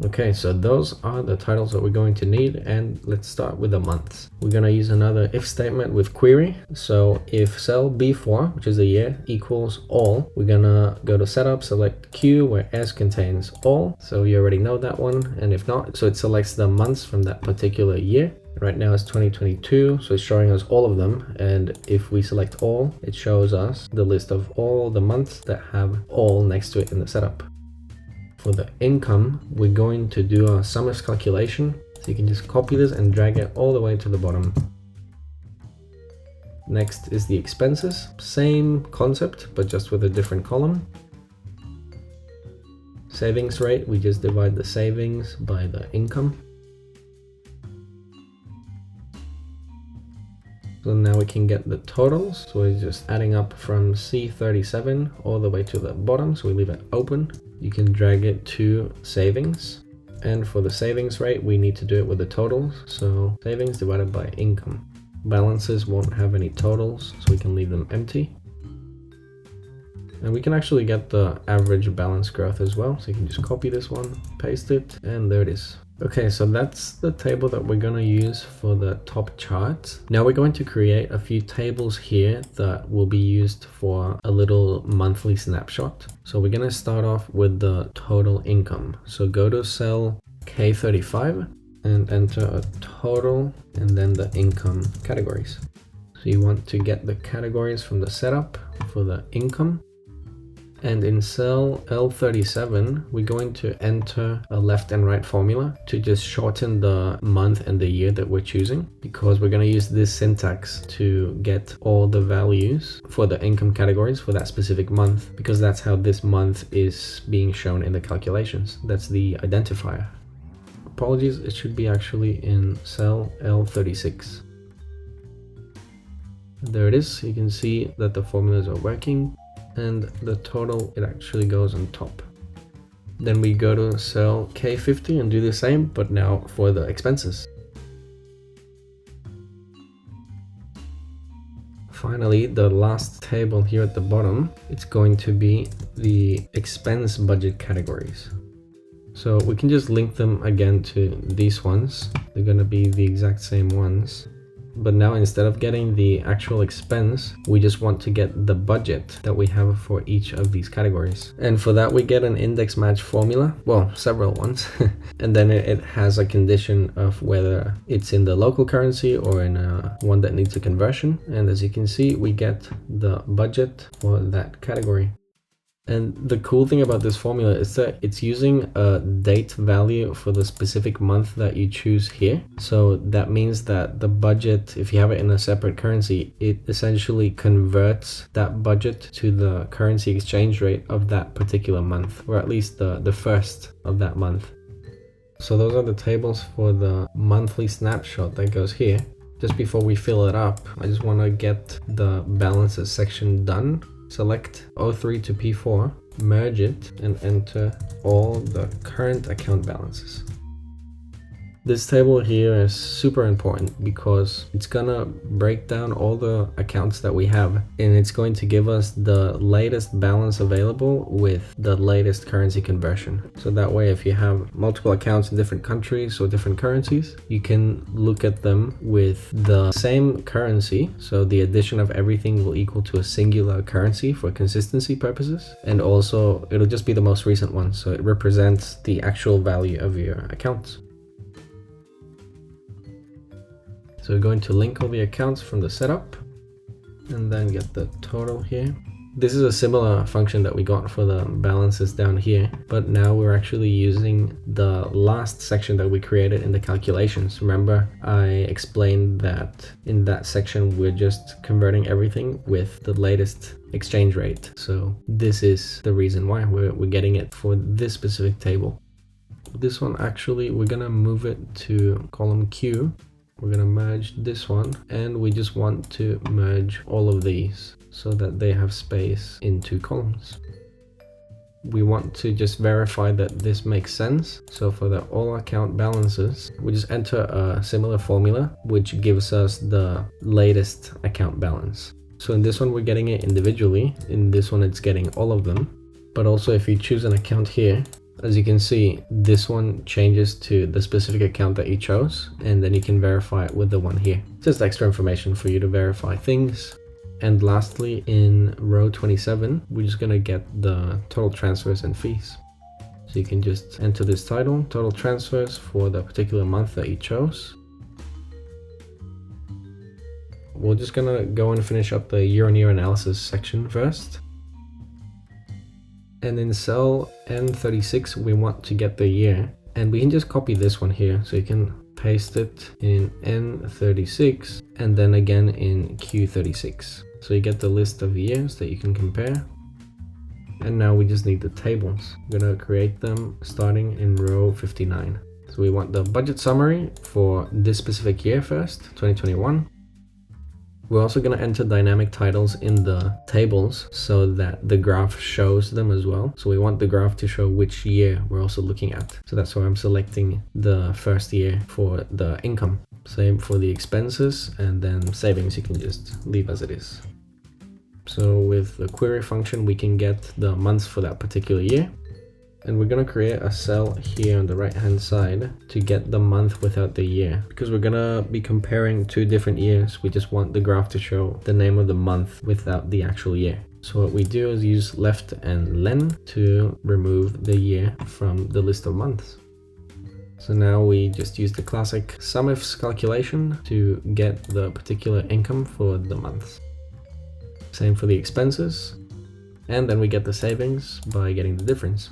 Okay, so those are the titles that we're going to need, and let's start with the months. We're going to use another if statement with query. So if cell B4, which is the year, equals all, we're going to go to setup, select Q where S contains all. So you already know that one, and if not, so it selects the months from that particular year. Right now it's 2022, so it's showing us all of them, and if we select all, it shows us the list of all the months that have all next to it in the setup. For the income, we're going to do a summers calculation. So you can just copy this and drag it all the way to the bottom. Next is the expenses. Same concept, but just with a different column. Savings rate, we just divide the savings by the income. So now we can get the totals. So we're just adding up from C37 all the way to the bottom. So we leave it open. You can drag it to savings. And for the savings rate, we need to do it with the totals. So savings divided by income. Balances won't have any totals, so we can leave them empty. And we can actually get the average balance growth as well. So you can just copy this one, paste it, and there it is. Okay, so that's the table that we're going to use for the top chart. Now we're going to create a few tables here that will be used for a little monthly snapshot. So we're going to start off with the total income. So go to cell K35 and enter a total and then the income categories. So you want to get the categories from the setup for the income. And in cell L37, we're going to enter a left and right formula to just shorten the month and the year that we're choosing, because we're going to use this syntax to get all the values for the income categories for that specific month, because that's how this month is being shown in the calculations. That's the identifier. Apologies, it should be actually in cell L36. There it is. You can see that the formulas are working. And the total, it actually goes on top. Then we go to cell K50 and do the same, but now for the expenses. Finally, the last table here at the bottom, it's going to be the expense budget categories. So we can just link them again to these ones. They're going to be the exact same ones. But now instead of getting the actual expense, we just want to get the budget that we have for each of these categories. And for that, we get an index match formula, well, several ones. And then it has a condition of whether it's in the local currency or in one that needs a conversion. And as you can see, we get the budget for that category. And the cool thing about this formula is that it's using a date value for the specific month that you choose here. So that means that the budget, if you have it in a separate currency, it essentially converts that budget to the currency exchange rate of that particular month, or at least the first of that month. So those are the tables for the monthly snapshot that goes here. Just before we fill it up, I just want to get the balances section done. Select O3 to P4, merge it, and enter all the current account balances. This table here is super important because it's gonna break down all the accounts that we have, and it's going to give us the latest balance available with the latest currency conversion. So that way, if you have multiple accounts in different countries or different currencies, you can look at them with the same currency. So the addition of everything will equal to a singular currency for consistency purposes. And also it'll just be the most recent one. So it represents the actual value of your accounts. So we're going to link all the accounts from the setup and then get the total here. This is a similar function that we got for the balances down here, but now we're actually using the last section that we created in the calculations. Remember, I explained that in that section, we're just converting everything with the latest exchange rate. So this is the reason why we're getting it for this specific table. This one, actually, we're gonna move it to column Q. We're going to merge this one, and we just want to merge all of these so that they have space in two columns. We want to just verify that this makes sense. So for the all account balances, we just enter a similar formula, which gives us the latest account balance. So in this one, we're getting it individually. In this one, it's getting all of them. But also if you choose an account here, as you can see, this one changes to the specific account that you chose, and then you can verify it with the one here. Just extra information for you to verify things. And lastly, in row 27, we're just going to get the total transfers and fees. So you can just enter this title, total transfers for the particular month that you chose. We're just going to go and finish up the year-on-year analysis section first. And in cell N36, we want to get the year, and we can just copy this one here. So you can paste it in N36 and then again in Q36. So you get the list of years that you can compare. And now we just need the tables. I'm gonna create them starting in row 59. So we want the budget summary for this specific year first, 2021. We're also going to enter dynamic titles in the tables so that the graph shows them as well. So we want the graph to show which year we're also looking at. So that's why I'm selecting the first year for the income. Same for the expenses, and then savings you can just leave as it is. So with the query function, we can get the months for that particular year. And we're going to create a cell here on the right hand side to get the month without the year, because we're going to be comparing two different years. We just want the graph to show the name of the month without the actual year. So what we do is use left and len to remove the year from the list of months. So now we just use the classic sum-ifs calculation to get the particular income for the month. Same for the expenses. And then we get the savings by getting the difference.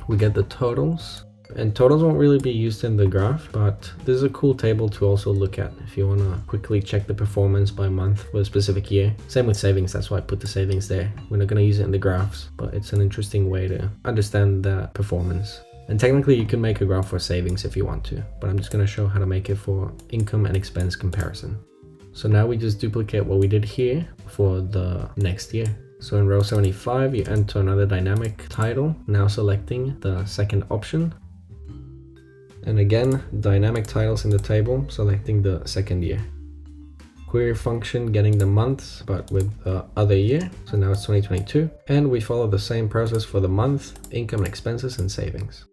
We get the totals. And totals won't really be used in the graph, but this is a cool table to also look at if you want to quickly check the performance by month for a specific year. Same with savings, that's why I put the savings there. We're not going to use it in the graphs, but it's an interesting way to understand the performance. And technically you can make a graph for savings if you want to, but I'm just going to show how to make it for income and expense comparison. So now we just duplicate what we did here for the next year. So in row 75, you enter another dynamic title, now selecting the second option. And again, dynamic titles in the table, selecting the second year. Query function getting the months, but with the other year. So now it's 2022. And we follow the same process for the month, income and expenses and savings.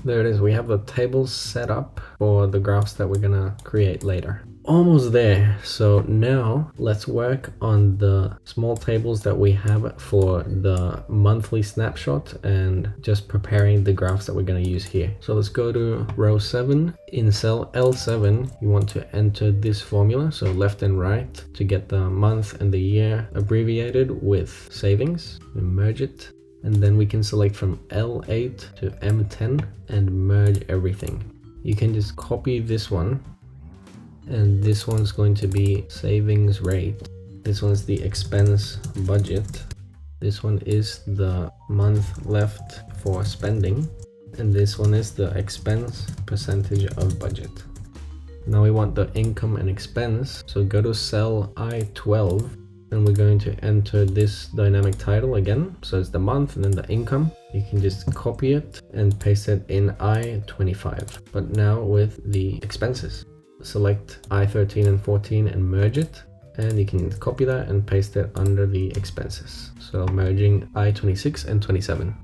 There it is. We have the tables set up for the graphs that we're gonna create later. Almost there. So now let's work on the small tables that we have for the monthly snapshot and just preparing the graphs that we're going to use here. So let's go to row 7. In cell L7, you want to enter this formula, so left and right, to get the month and the year abbreviated with savings. We merge it. And then we can select from L8 to M10 and merge everything. You can just copy this one. And this one's going to be savings rate. This one's the expense budget. This one is the month left for spending. And this one is the expense percentage of budget. Now we want the income and expense. So go to cell I12 and we're going to enter this dynamic title again. So it's the month and then the income. You can just copy it and paste it in I25, but now with the expenses. Select I13 and 14 and merge it, and you can copy that and paste it under the expenses. So merging I26 and 27.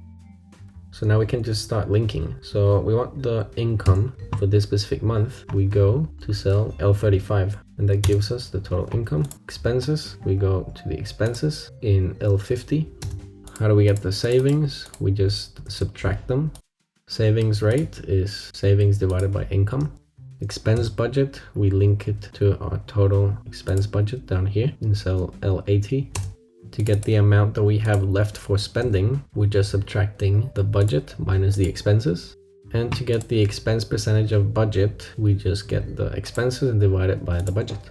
So now we can just start linking. So we want the income for this specific month. We go to cell L35 and that gives us the total income. Expenses, we go to the expenses in L50. How do we get the savings? We just subtract them. Savings rate is savings divided by income. Expense budget, we link it to our total expense budget down here in cell L80. To get the amount that we have left for spending, we're just subtracting the budget minus the expenses. And to get the expense percentage of budget, we just get the expenses and divide it by the budget.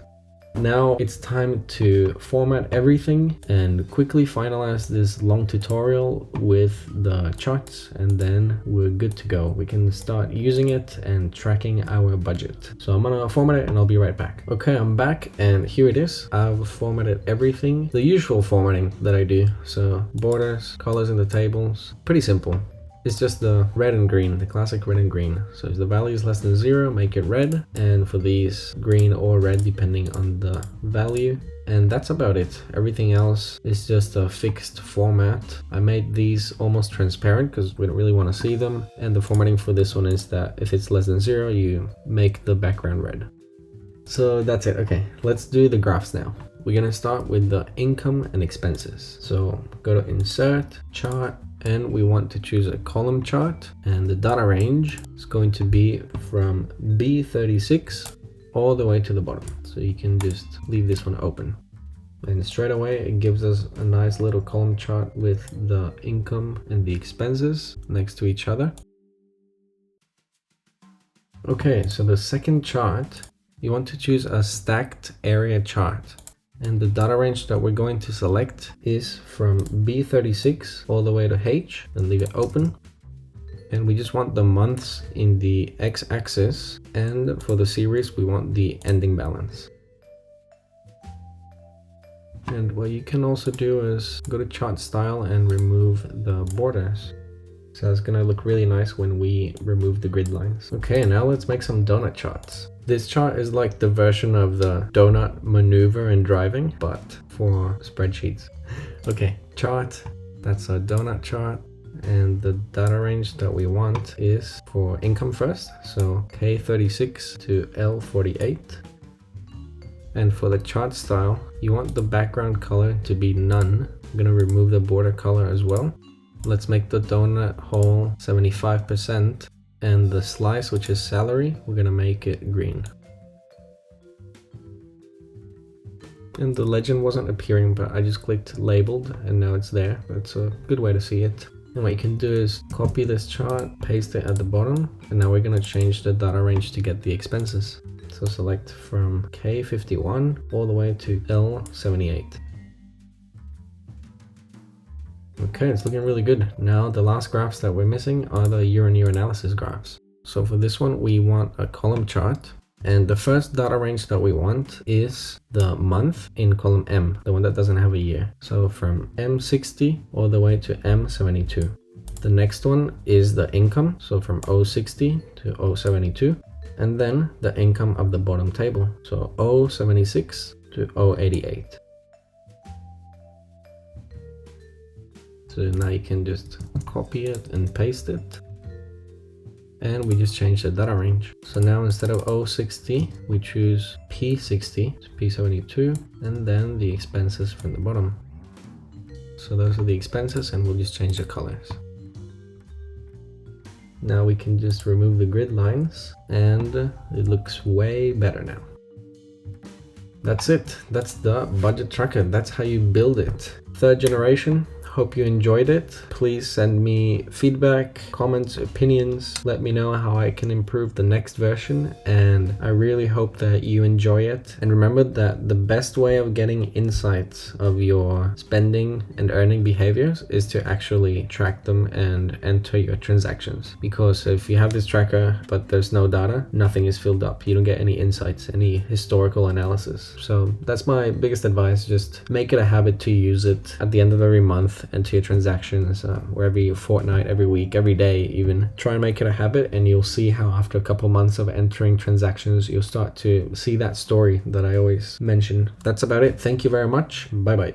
Now it's time to format everything and quickly finalize this long tutorial with the charts, and then we're good to go. We can start using it and tracking our budget. So I'm gonna format it and I'll be right back. Okay, I'm back and here it is. I've formatted everything, the usual formatting that I do. So borders, colors in the tables, pretty simple. It's just the red and green, the classic red and green. So if the value is less than 0, make it red. And for these, green or red, depending on the value. And that's about it. Everything else is just a fixed format. I made these almost transparent because we don't really want to see them. And the formatting for this one is that if it's less than 0, you make the background red. So that's it. Okay, let's do the graphs now. We're going to start with the income and expenses. So go to insert, chart, and we want to choose a column chart, and the data range is going to be from B36 all the way to the bottom. So you can just leave this one open. And straight away it gives us a nice little column chart with the income and the expenses next to each other. Okay, so the second chart, you want to choose a stacked area chart. And the data range that we're going to select is from B36 all the way to H, and leave it open. And we just want the months in the x-axis, and for the series we want the ending balance. And what you can also do is go to chart style and remove the borders. So it's gonna look really nice when we remove the grid lines. Okay, now let's make some donut charts. This chart is like the version of the donut maneuver in driving, but for spreadsheets. Okay, chart, that's a donut chart. And the data range that we want is for income first, so K36 to L48. And for the chart style, you want the background color to be none. I'm gonna remove the border color as well. Let's make the donut hole 75%, and the slice, which is celery, we're gonna make it green. And the legend wasn't appearing, but I just clicked labeled and now it's there. That's a good way to see it. And what you can do is copy this chart, paste it at the bottom, and now we're gonna change the data range to get the expenses. So select from K51 all the way to L78. Okay, it's looking really good. Now the last graphs that we're missing are the year-on-year analysis graphs. So for this one, we want a column chart. And the first data range that we want is the month in column M, the one that doesn't have a year. So from M60 all the way to M72. The next one is the income. So from O60 to O72. And then the income of the bottom table. So O76 to O88. So now you can just copy it and paste it. And we just change the data range. So now instead of O60, we choose P60 to P72, and then the expenses from the bottom. So those are the expenses, and we'll just change the colors. Now we can just remove the grid lines, and it looks way better now. That's it. That's the budget tracker. That's how you build it. Third generation. Hope you enjoyed it. Please send me feedback, comments, opinions. Let me know how I can improve the next version, and I really hope that you enjoy it. And remember that the best way of getting insights of your spending and earning behaviors is to actually track them and enter your transactions. Because if you have this tracker but there's no data, nothing is filled up. You don't get any insights, any historical analysis. So that's my biggest advice. Just make it a habit to use it at the end of every month and to your transactions, or every fortnight, every week, every day even. Try and make it a habit, and you'll see how after a couple months of entering transactions, you'll start to see that story that I always mention. That's about it. Thank you very much. Bye bye.